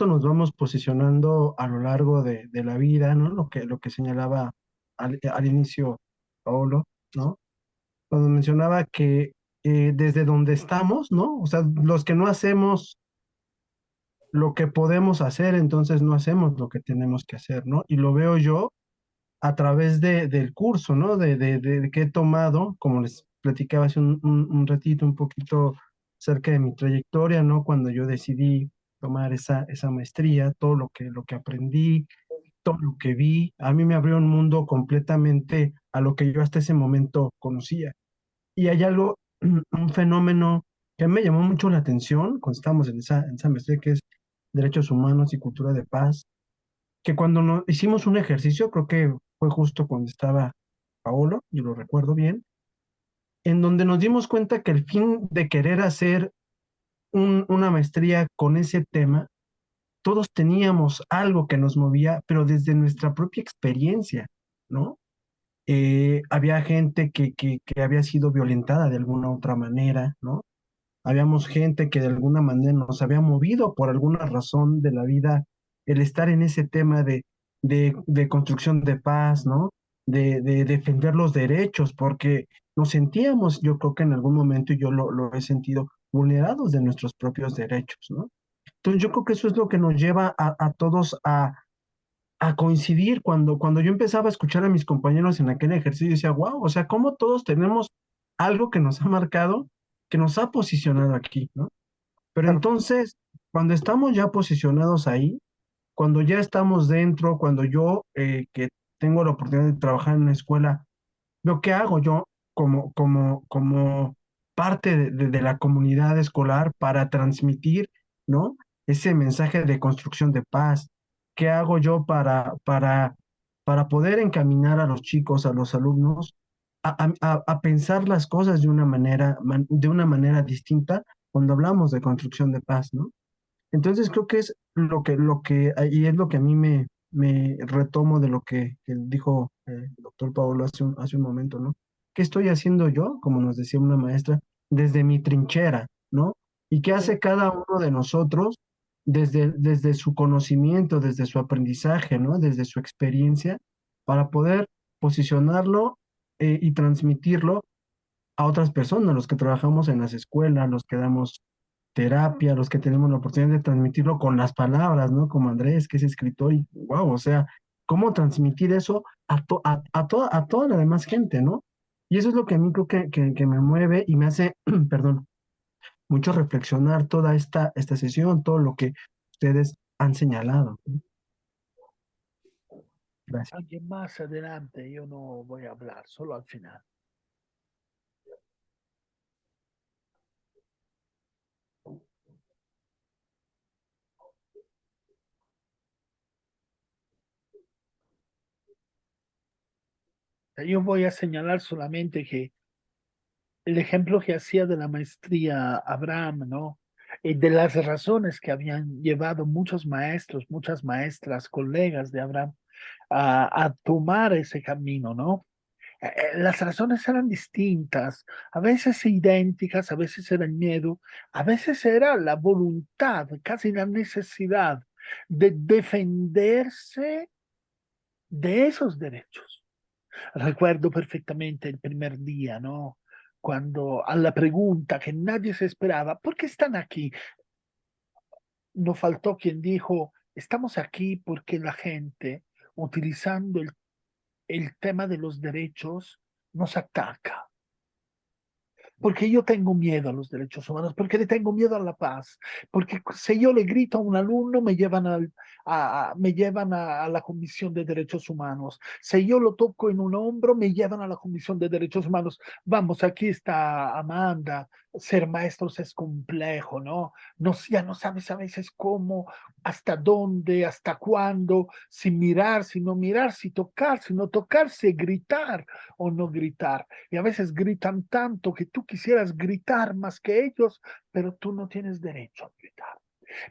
nos vamos posicionando a lo largo de la vida, ¿no? Lo que señalaba al inicio Paulo, ¿no? Cuando mencionaba que desde donde estamos, ¿no? O sea, los que no hacemos lo que podemos hacer, entonces no hacemos lo que tenemos que hacer, ¿no? Y lo veo yo a través del curso, ¿no? De que he tomado, como les platicaba hace un ratito, un poquito cerca de mi trayectoria, ¿no? Cuando yo decidí tomar esa maestría, todo lo que aprendí, todo lo que vi, a mí me abrió un mundo completamente a lo que yo hasta ese momento conocía. Y hay algo, un fenómeno que me llamó mucho la atención cuando estábamos en esa maestría, que es Derechos Humanos y Cultura de Paz, que cuando hicimos un ejercicio, creo que fue justo cuando estaba Paolo, yo lo recuerdo bien, en donde nos dimos cuenta que el fin de querer hacer una maestría con ese tema, todos teníamos algo que nos movía, pero desde nuestra propia experiencia, ¿no? Había gente que había sido violentada de alguna otra manera, ¿no? Habíamos gente que de alguna manera nos había movido por alguna razón de la vida el estar en ese tema de construcción de paz, ¿no? De defender los derechos, porque nos sentíamos, yo creo que en algún momento, y yo lo he sentido, vulnerados de nuestros propios derechos, ¿no? Entonces yo creo que eso es lo que nos lleva a todos a coincidir. Cuando yo empezaba a escuchar a mis compañeros en aquel ejercicio, decía, wow, o sea, cómo todos tenemos algo que nos ha marcado, que nos ha posicionado aquí, ¿no? Pero Claro. entonces, cuando estamos ya posicionados ahí, cuando ya estamos dentro, cuando yo que tengo la oportunidad de trabajar en una escuela, lo que hago yo como parte de la comunidad escolar para transmitir, ¿no? Ese mensaje de construcción de paz. ¿Qué hago yo para poder encaminar a los chicos, a los alumnos, a pensar las cosas de una manera distinta cuando hablamos de construcción de paz, ¿no? Entonces creo que es y es lo que a mí me retomo de lo que dijo el doctor Paolo hace un momento, ¿no? ¿Qué estoy haciendo yo, como nos decía una maestra, desde mi trinchera, ¿no? ¿Y qué hace cada uno de nosotros desde su conocimiento, desde su aprendizaje, ¿no? Desde su experiencia, para poder posicionarlo y transmitirlo a otras personas, los que trabajamos en las escuelas, los que damos terapia, los que tenemos la oportunidad de transmitirlo con las palabras, ¿no? Como Andrés, que es escritor y wow, o sea, cómo transmitir eso a toda la demás gente, ¿no? Y eso es lo que a mí creo que me mueve y me hace, perdón, mucho reflexionar toda esta sesión, todo lo que ustedes han señalado. Gracias. Alguien más adelante, yo no voy a hablar, solo al final. Yo voy a señalar solamente que el ejemplo que hacía de la maestría Abraham, ¿no? Y de las razones que habían llevado muchos maestros, muchas maestras, colegas de Abraham a tomar ese camino, ¿no? Las razones eran distintas, a veces idénticas, a veces era el miedo, a veces era la voluntad, casi la necesidad de defenderse de esos derechos. Recuerdo perfectamente el primer día, ¿no? Cuando a la pregunta que nadie se esperaba, ¿por qué están aquí? No faltó quien dijo, estamos aquí porque la gente, utilizando el tema de los derechos, nos ataca. Porque yo tengo miedo a los derechos humanos, porque le tengo miedo a la paz, porque si yo le grito a un alumno me llevan, me llevan a la Comisión de Derechos Humanos, si yo lo toco en un hombro me llevan a la Comisión de Derechos Humanos. Vamos, aquí está Amanda, ser maestros es complejo, ¿no? Ya no sabes a veces cómo, hasta dónde, hasta cuándo, si mirar, si no mirar, si tocar, si no tocar, si gritar o no gritar. Y a veces gritan tanto que tú quisieras gritar más que ellos, pero tú no tienes derecho a gritar.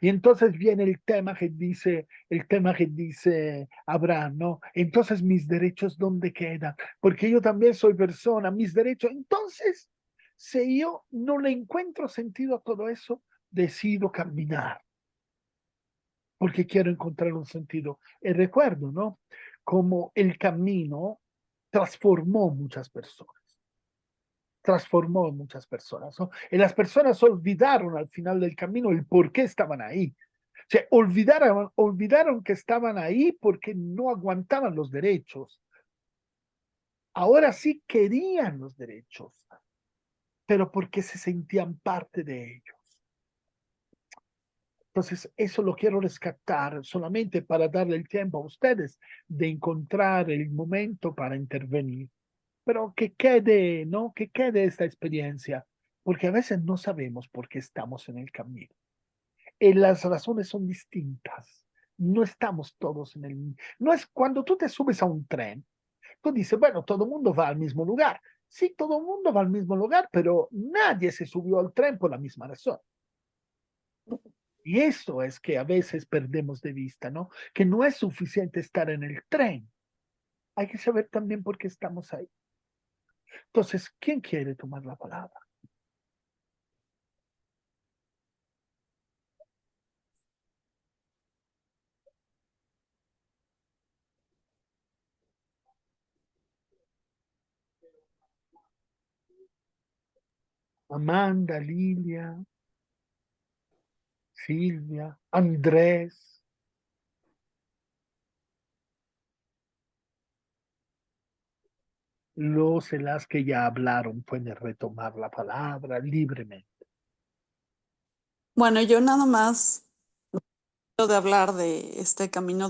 Y entonces viene el tema que dice Abraham, ¿no? Entonces mis derechos, ¿dónde quedan? Porque yo también soy persona, mis derechos. Entonces, si yo no le encuentro sentido a todo eso, decido caminar, porque quiero encontrar un sentido. Y recuerdo, ¿no? Como el camino transformó muchas personas. Transformó muchas personas, ¿no? Y las personas olvidaron al final del camino el por qué estaban ahí. O sea, olvidaron que estaban ahí porque no aguantaban los derechos. Ahora sí querían los derechos, pero porque se sentían parte de ellos. Entonces, eso lo quiero rescatar solamente para darle el tiempo a ustedes de encontrar el momento para intervenir. Pero que quede, ¿no? Que quede esta experiencia, porque a veces no sabemos por qué estamos en el camino. Y las razones son distintas. No estamos todos en el... No es cuando tú te subes a un tren, tú dices, bueno, todo el mundo va al mismo lugar. Sí, todo el mundo va al mismo lugar, pero nadie se subió al tren por la misma razón. Y eso es que a veces perdemos de vista, ¿no? Que no es suficiente estar en el tren. Hay que saber también por qué estamos ahí. Entonces, ¿quién quiere tomar la palabra? Amanda, Lilia, Silvia, Andrés. Los y las que ya hablaron pueden retomar la palabra libremente. Bueno, yo nada más de hablar de este camino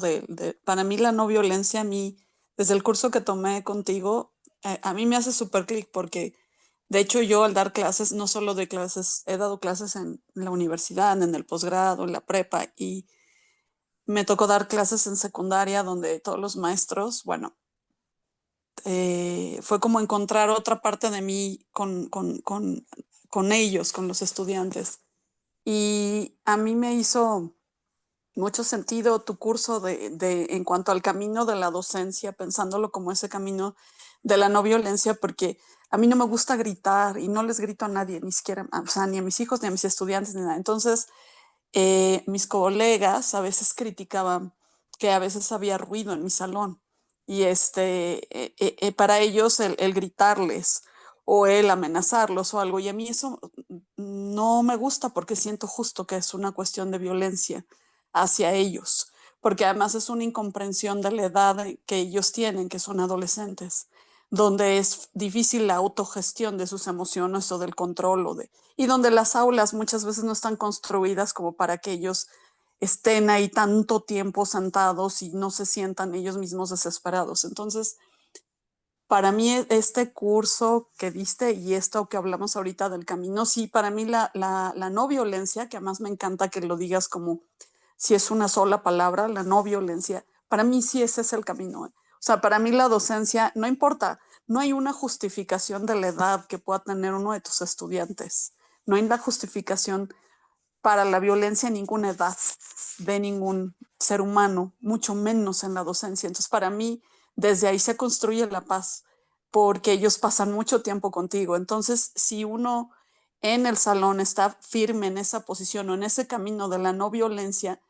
para mí la no violencia, a mí, desde el curso que tomé contigo, a mí me hace súper clic porque, de hecho, yo al dar clases, no solo de clases, he dado clases en la universidad, en el posgrado, en la prepa, y me tocó dar clases en secundaria donde todos los maestros, bueno, fue como encontrar otra parte de mí con ellos, con los estudiantes. Y a mí me hizo mucho sentido tu curso en cuanto al camino de la docencia, pensándolo como ese camino de la no violencia, porque a mí no me gusta gritar y no les grito a nadie, ni siquiera, o sea, ni a mis hijos, ni a mis estudiantes, ni nada. Entonces, mis colegas a veces criticaban que a veces había ruido en mi salón y para ellos el gritarles o el amenazarlos o algo, y a mí eso no me gusta porque siento justo que es una cuestión de violencia hacia ellos, porque además es una incomprensión de la edad que ellos tienen, que son adolescentes, donde es difícil la autogestión de sus emociones o del control y donde las aulas muchas veces no están construidas como para que ellos estén ahí tanto tiempo sentados y no se sientan ellos mismos desesperados. Entonces, para mí este curso que diste y esto que hablamos ahorita del camino, sí, para mí la no violencia, que además me encanta que lo digas como si es una sola palabra, la no violencia, para mí sí ese es el camino. O sea, para mí la docencia, no importa, no hay una justificación de la edad que pueda tener uno de tus estudiantes. No hay una justificación para la violencia en ninguna edad de ningún ser humano, mucho menos en la docencia. Entonces, para mí, desde ahí se construye la paz, porque ellos pasan mucho tiempo contigo. Entonces, si uno en el salón está firme en esa posición o en ese camino de la no violencia,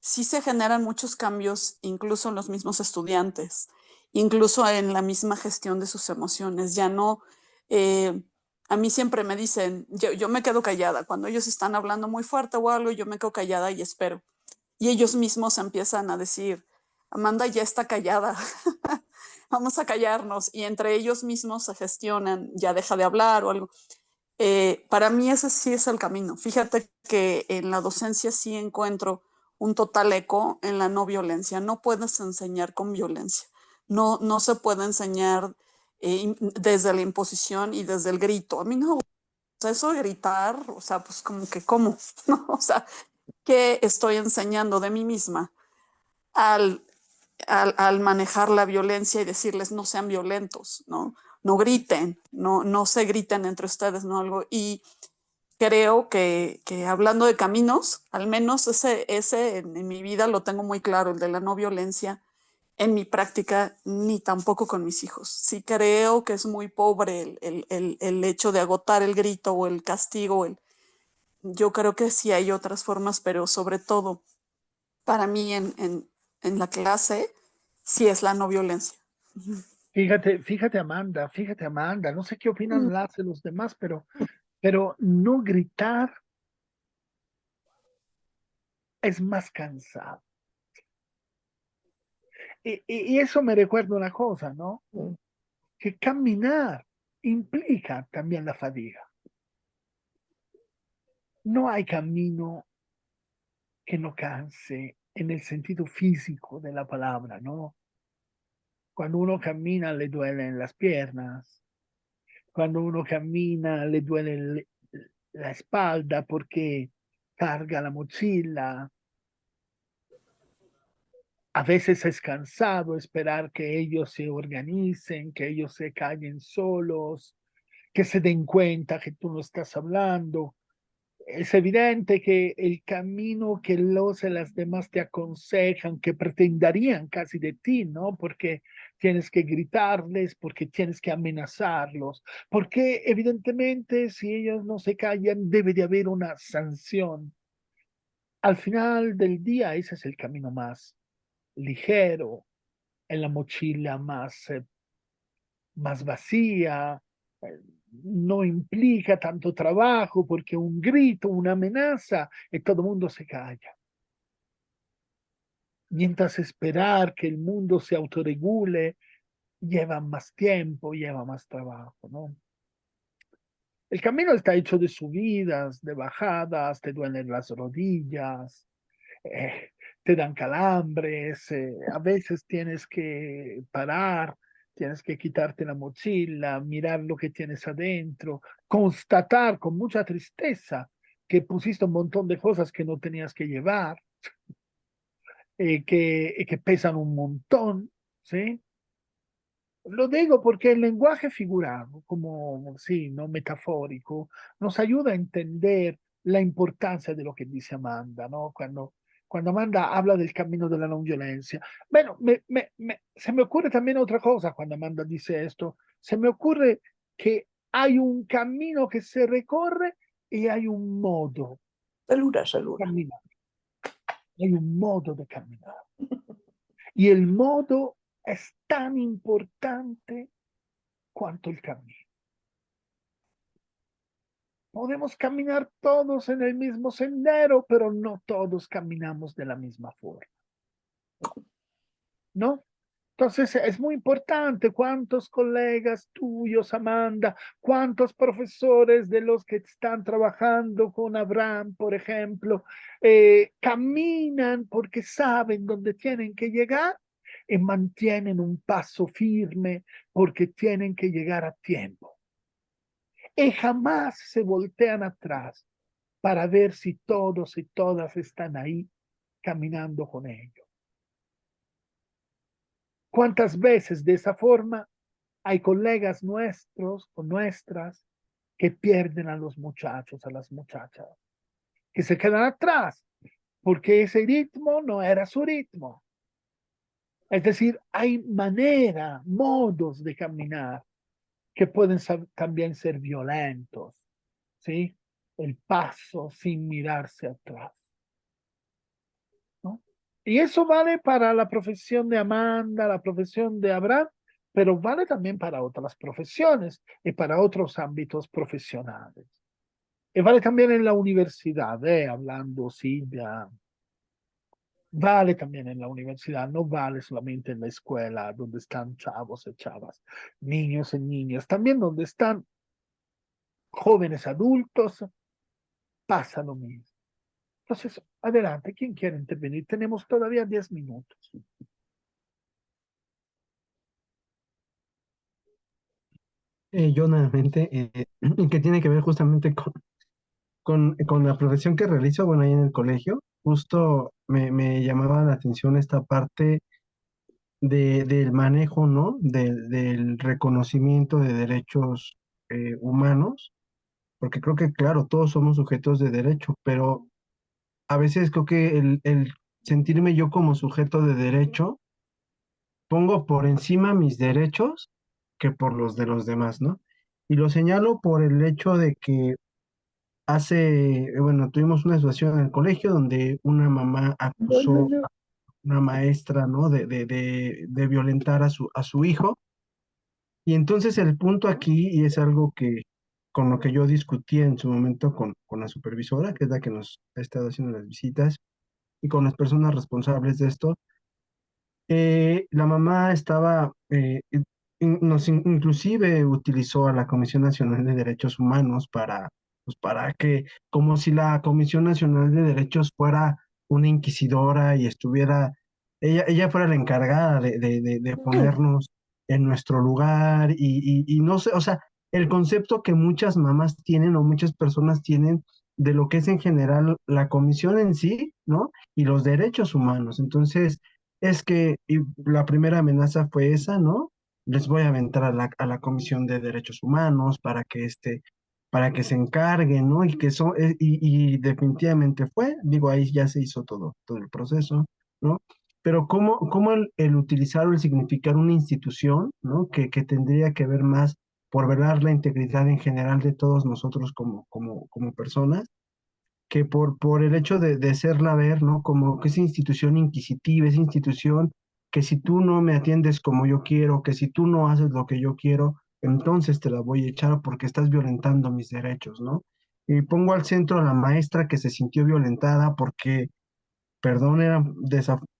sí se generan muchos cambios, incluso en los mismos estudiantes, incluso en la misma gestión de sus emociones. Ya no, a mí siempre me dicen, yo me quedo callada, cuando ellos están hablando muy fuerte o algo, yo me quedo callada y espero. Y ellos mismos empiezan a decir, Amanda ya está callada, vamos a callarnos. Y entre ellos mismos se gestionan, ya deja de hablar o algo. Para mí ese sí es el camino. Fíjate que en la docencia sí encuentro un total eco en la no violencia. No puedes enseñar con violencia. No, no se puede enseñar desde la imposición y desde el grito. A mí no, o sea, eso de gritar, o sea, pues como que, ¿cómo? ¿No? O sea, ¿qué estoy enseñando de mí misma al al manejar la violencia y decirles no sean violentos, ¿no? No griten, no se griten entre ustedes, ¿no? Algo. Y creo que hablando de caminos, al menos ese en mi vida lo tengo muy claro, el de la no violencia, en mi práctica, ni tampoco con mis hijos. Sí creo que es muy pobre el hecho de agotar el grito o el castigo. Yo creo que sí hay otras formas, pero sobre todo para mí en la clase, sí es la no violencia. Fíjate, Amanda, no sé qué opinan las y los demás, pero no gritar es más cansado. Y eso me recuerda una cosa, ¿no? Que caminar implica también la fatiga. No hay camino que no canse en el sentido físico de la palabra, ¿no? Cuando uno camina le duelen las piernas, cuando uno camina le duele la espalda porque carga la mochila. A veces es cansado esperar que ellos se organicen, que ellos se callen solos, que se den cuenta que tú no estás hablando. Es evidente que el camino que los y las demás te aconsejan, que pretenderían casi de ti, ¿no? Porque tienes que gritarles, porque tienes que amenazarlos, porque evidentemente si ellos no se callan debe de haber una sanción. Al final del día ese es el camino más ligero, en la mochila más vacía, no implica tanto trabajo porque un grito, una amenaza y todo el mundo se calla. Mientras esperar que el mundo se autorregule lleva más tiempo, lleva más trabajo, ¿no? El camino está hecho de subidas, de bajadas, te duelen las rodillas, te dan calambres, a veces tienes que parar, tienes que quitarte la mochila, mirar lo que tienes adentro, constatar con mucha tristeza que pusiste un montón de cosas que no tenías que llevar, que pesan un montón, ¿sí? Lo digo porque el lenguaje figurado, como sí, no metafórico, nos ayuda a entender la importancia de lo que dice Amanda, ¿no? Cuando Amanda habla del camino de la no violencia. Bueno, se me ocurre también otra cosa cuando Amanda dice esto. Se me ocurre que hay un camino que se recorre y hay un modo Salura, de salura. caminar. Hay un modo de caminar. Y el modo es tan importante cuanto el camino. Podemos caminar todos en el mismo sendero, pero no todos caminamos de la misma forma, ¿no? Entonces es muy importante cuántos colegas tuyos, Amanda, cuántos profesores de los que están trabajando con Abraham, por ejemplo, caminan porque saben dónde tienen que llegar y mantienen un paso firme porque tienen que llegar a tiempo. Y jamás se voltean atrás para ver si todos y todas están ahí caminando con ellos. ¿Cuántas veces de esa forma hay colegas nuestros o nuestras que pierden a los muchachos, a las muchachas, que se quedan atrás porque ese ritmo no era su ritmo? Es decir, hay manera, modos de caminar que pueden también ser violentos, ¿sí? El paso sin mirarse atrás, ¿no? Y eso vale para la profesión de Amanda, la profesión de Abraham, pero vale también para otras profesiones y para otros ámbitos profesionales. Y vale también en la universidad, hablando Silvia, vale también en la universidad, no vale solamente en la escuela donde están chavos y chavas, niños y niñas, también donde están jóvenes adultos, pasa lo mismo. Entonces, adelante, ¿quién quiere intervenir? Tenemos todavía 10 minutos. Yo nuevamente, que tiene que ver justamente con la profesión que realizo, bueno, ahí en el colegio, justo me llamaba la atención esta parte del manejo, ¿no? Del reconocimiento de derechos humanos, porque creo que, claro, todos somos sujetos de derecho, pero a veces creo que el sentirme yo como sujeto de derecho, pongo por encima mis derechos que por los de los demás, ¿no? Y lo señalo por el hecho de que bueno, tuvimos una situación en el colegio donde una mamá No, no, acusó no. a una maestra, ¿no? De violentar a su hijo. Y entonces el punto aquí, y es algo que con lo que yo discutí en su momento con la supervisora, que es la que nos ha estado haciendo las visitas, y con las personas responsables de esto, la mamá estaba, inclusive utilizó a la Comisión Nacional de Derechos Humanos pues para que, como si la Comisión Nacional de Derechos fuera una inquisidora y ella fuera la encargada de ponernos en nuestro lugar y no sé, o sea, el concepto que muchas mamás tienen o muchas personas tienen de lo que es en general la comisión en sí, ¿no? Y los derechos humanos. Entonces, es que la primera amenaza fue esa, ¿no? Les voy a aventar a la Comisión de Derechos Humanos para que se encarguen, ¿no? Y definitivamente fue, digo, ahí ya se hizo todo el proceso, ¿no? Pero cómo el utilizar o el significar una institución, ¿no? Que tendría que ver más por velar la integridad en general de todos nosotros como personas, que por el hecho de serla ver, ¿no? Como que esa institución inquisitiva, esa institución que si tú no me atiendes como yo quiero, que si tú no haces lo que yo quiero, entonces te la voy a echar porque estás violentando mis derechos, ¿no? Y pongo al centro a la maestra que se sintió violentada porque, perdón,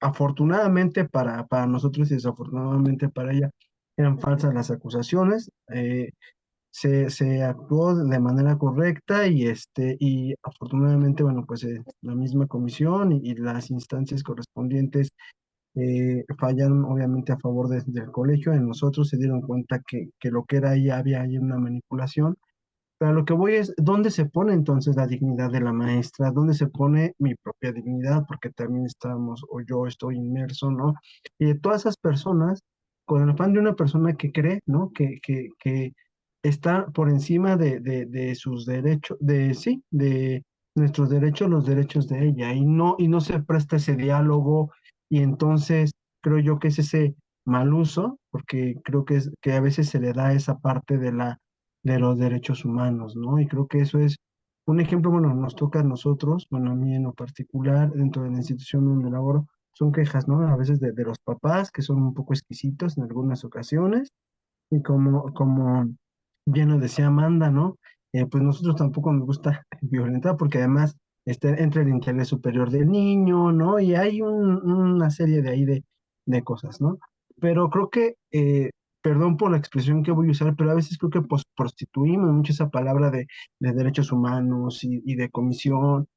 afortunadamente para nosotros y desafortunadamente para ella, eran falsas las acusaciones. Se actuó de manera correcta y afortunadamente, bueno, pues la misma comisión y las instancias correspondientes fallaron obviamente a favor del colegio. En nosotros se dieron cuenta que lo que era ahí había ahí una manipulación. Pero a lo que voy es, ¿dónde se pone entonces la dignidad de la maestra? ¿Dónde se pone mi propia dignidad? Porque también estamos, o yo estoy inmerso, ¿no? Y de todas esas personas, con el afán de una persona que cree, ¿no? Que está por encima de sus derechos, sí, de nuestros derechos, los derechos de ella, y no se presta ese diálogo, y entonces creo yo que es ese mal uso, porque creo que a veces se le da esa parte de los derechos humanos, ¿no? Y creo que eso es un ejemplo, bueno, nos toca a nosotros, bueno, a mí en lo particular, dentro de la institución donde laboro, son quejas, ¿no? A veces de los papás, que son un poco exquisitos en algunas ocasiones, y como bien lo decía Amanda, ¿no? Pues nosotros tampoco nos gusta violentar, porque además entra el interés superior del niño, ¿no? Y hay una serie de ahí de cosas, ¿no? Pero creo que, perdón por la expresión que voy a usar, pero a veces creo que prostituimos mucho esa palabra de derechos humanos y de comisión.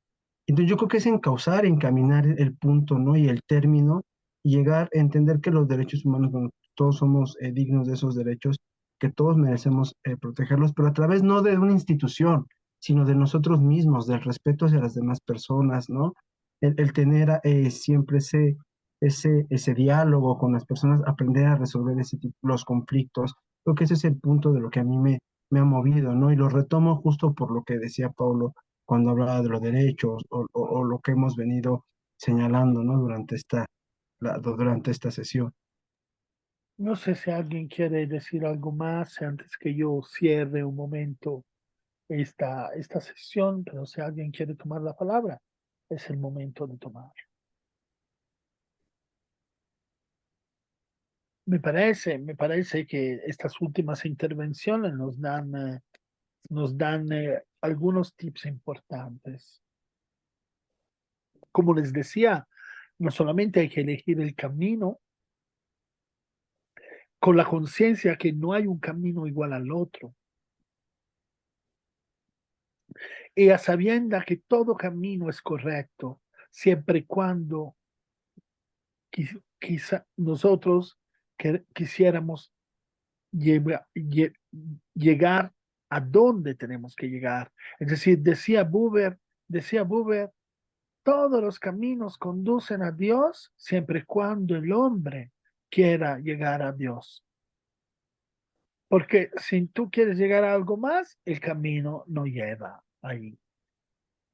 Entonces yo creo que es encauzar, encaminar el punto, ¿no? Y el término, y llegar a entender que los derechos humanos, bueno, todos somos dignos de esos derechos, que todos merecemos protegerlos, pero a través no de una institución, sino de nosotros mismos, del respeto hacia las demás personas, ¿no? El tener siempre ese diálogo con las personas, aprender a resolver los conflictos. Creo que ese es el punto de lo que a mí me ha movido, ¿no? Y lo retomo justo por lo que decía Paulo cuando hablaba de los derechos o lo que hemos venido señalando, ¿no? Durante esta sesión. No sé si alguien quiere decir algo más antes que yo cierre un momento esta sesión, pero si alguien quiere tomar la palabra, es el momento de tomar. Me parece que estas últimas intervenciones nos dan algunos tips importantes. Como les decía, no solamente hay que elegir el camino, con la conciencia que no hay un camino igual al otro, y a sabienda que todo camino es correcto, siempre y cuando quizá nosotros quisiéramos llegar a donde tenemos que llegar. Es decir, decía Buber, todos los caminos conducen a Dios siempre y cuando el hombre quiera llegar a Dios. Porque si tú quieres llegar a algo más, el camino no lleva ahí.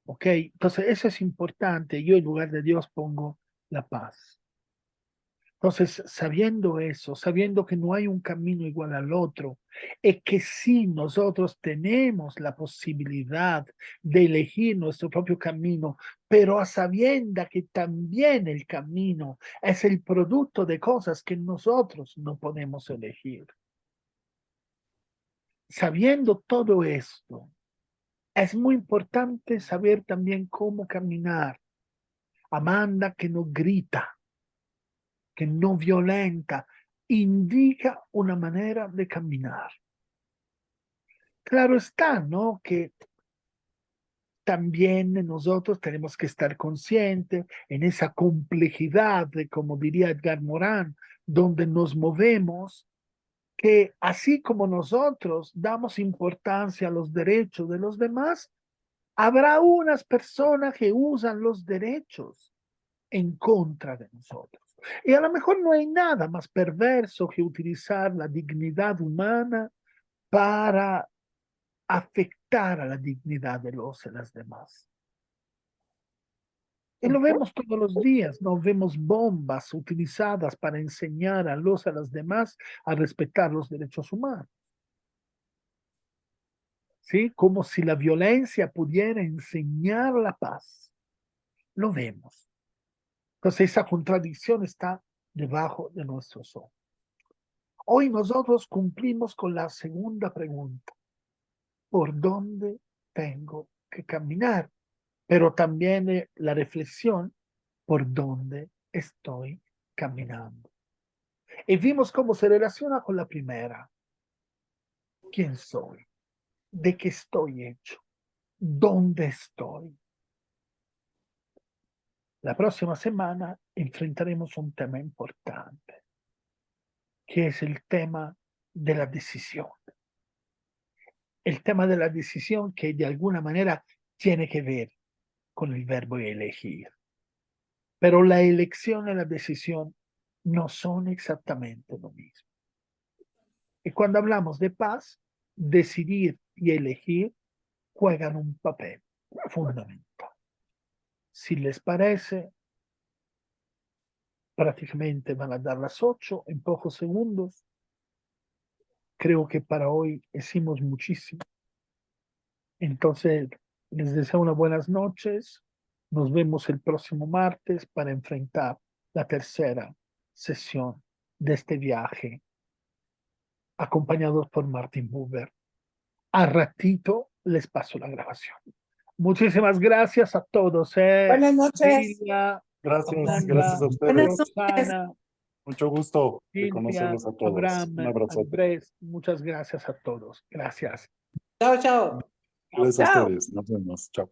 ¿Ok? Entonces, eso es importante. Yo en lugar de Dios pongo la paz. Entonces, sabiendo eso, sabiendo que no hay un camino igual al otro, y que sí nosotros tenemos la posibilidad de elegir nuestro propio camino, pero a sabienda que también el camino es el producto de cosas que nosotros no podemos elegir. Sabiendo todo esto, es muy importante saber también cómo caminar. Amanda que no grita, que no violenta, indica una manera de caminar. Claro está, ¿no? Que también nosotros tenemos que estar conscientes en esa complejidad de, como diría Edgar Morin, donde nos movemos, que así como nosotros damos importancia a los derechos de los demás, habrá unas personas que usan los derechos en contra de nosotros. Y a lo mejor no hay nada más perverso que utilizar la dignidad humana para afectar a la dignidad de los y las demás. Y lo vemos todos los días, ¿no? Vemos bombas utilizadas para enseñar a los y a las demás a respetar los derechos humanos. ¿Sí? Como si la violencia pudiera enseñar la paz. Lo vemos. Entonces esa contradicción está debajo de nuestros ojos. Hoy nosotros cumplimos con la segunda pregunta. ¿Por dónde tengo que caminar? Pero también la reflexión, ¿por dónde estoy caminando? Y vimos cómo se relaciona con la primera. ¿Quién soy? ¿De qué estoy hecho? ¿Dónde estoy? La próxima semana enfrentaremos un tema importante, que es el tema de la decisión. El tema de la decisión que de alguna manera tiene que ver con el verbo elegir. Pero la elección y la decisión no son exactamente lo mismo. Y cuando hablamos de paz, decidir y elegir juegan un papel fundamental. Si les parece, prácticamente van a dar las 8 en pocos segundos. Creo que para hoy hicimos muchísimo. Entonces, les deseo unas buenas noches. Nos vemos el próximo martes para enfrentar la tercera sesión de este viaje, acompañados por Martin Buber. A ratito les paso la grabación. Muchísimas gracias a todos. Buenas noches. Silvia, Gracias, Amanda, gracias a Buenas ustedes. noches. Roxana, Mucho gusto de Silvia, conocerlos a todos. Abraham, Un abrazote. Andrés, muchas gracias a todos. Gracias. Chao, chao. Gracias a Chao. ustedes. Nos vemos. Chao.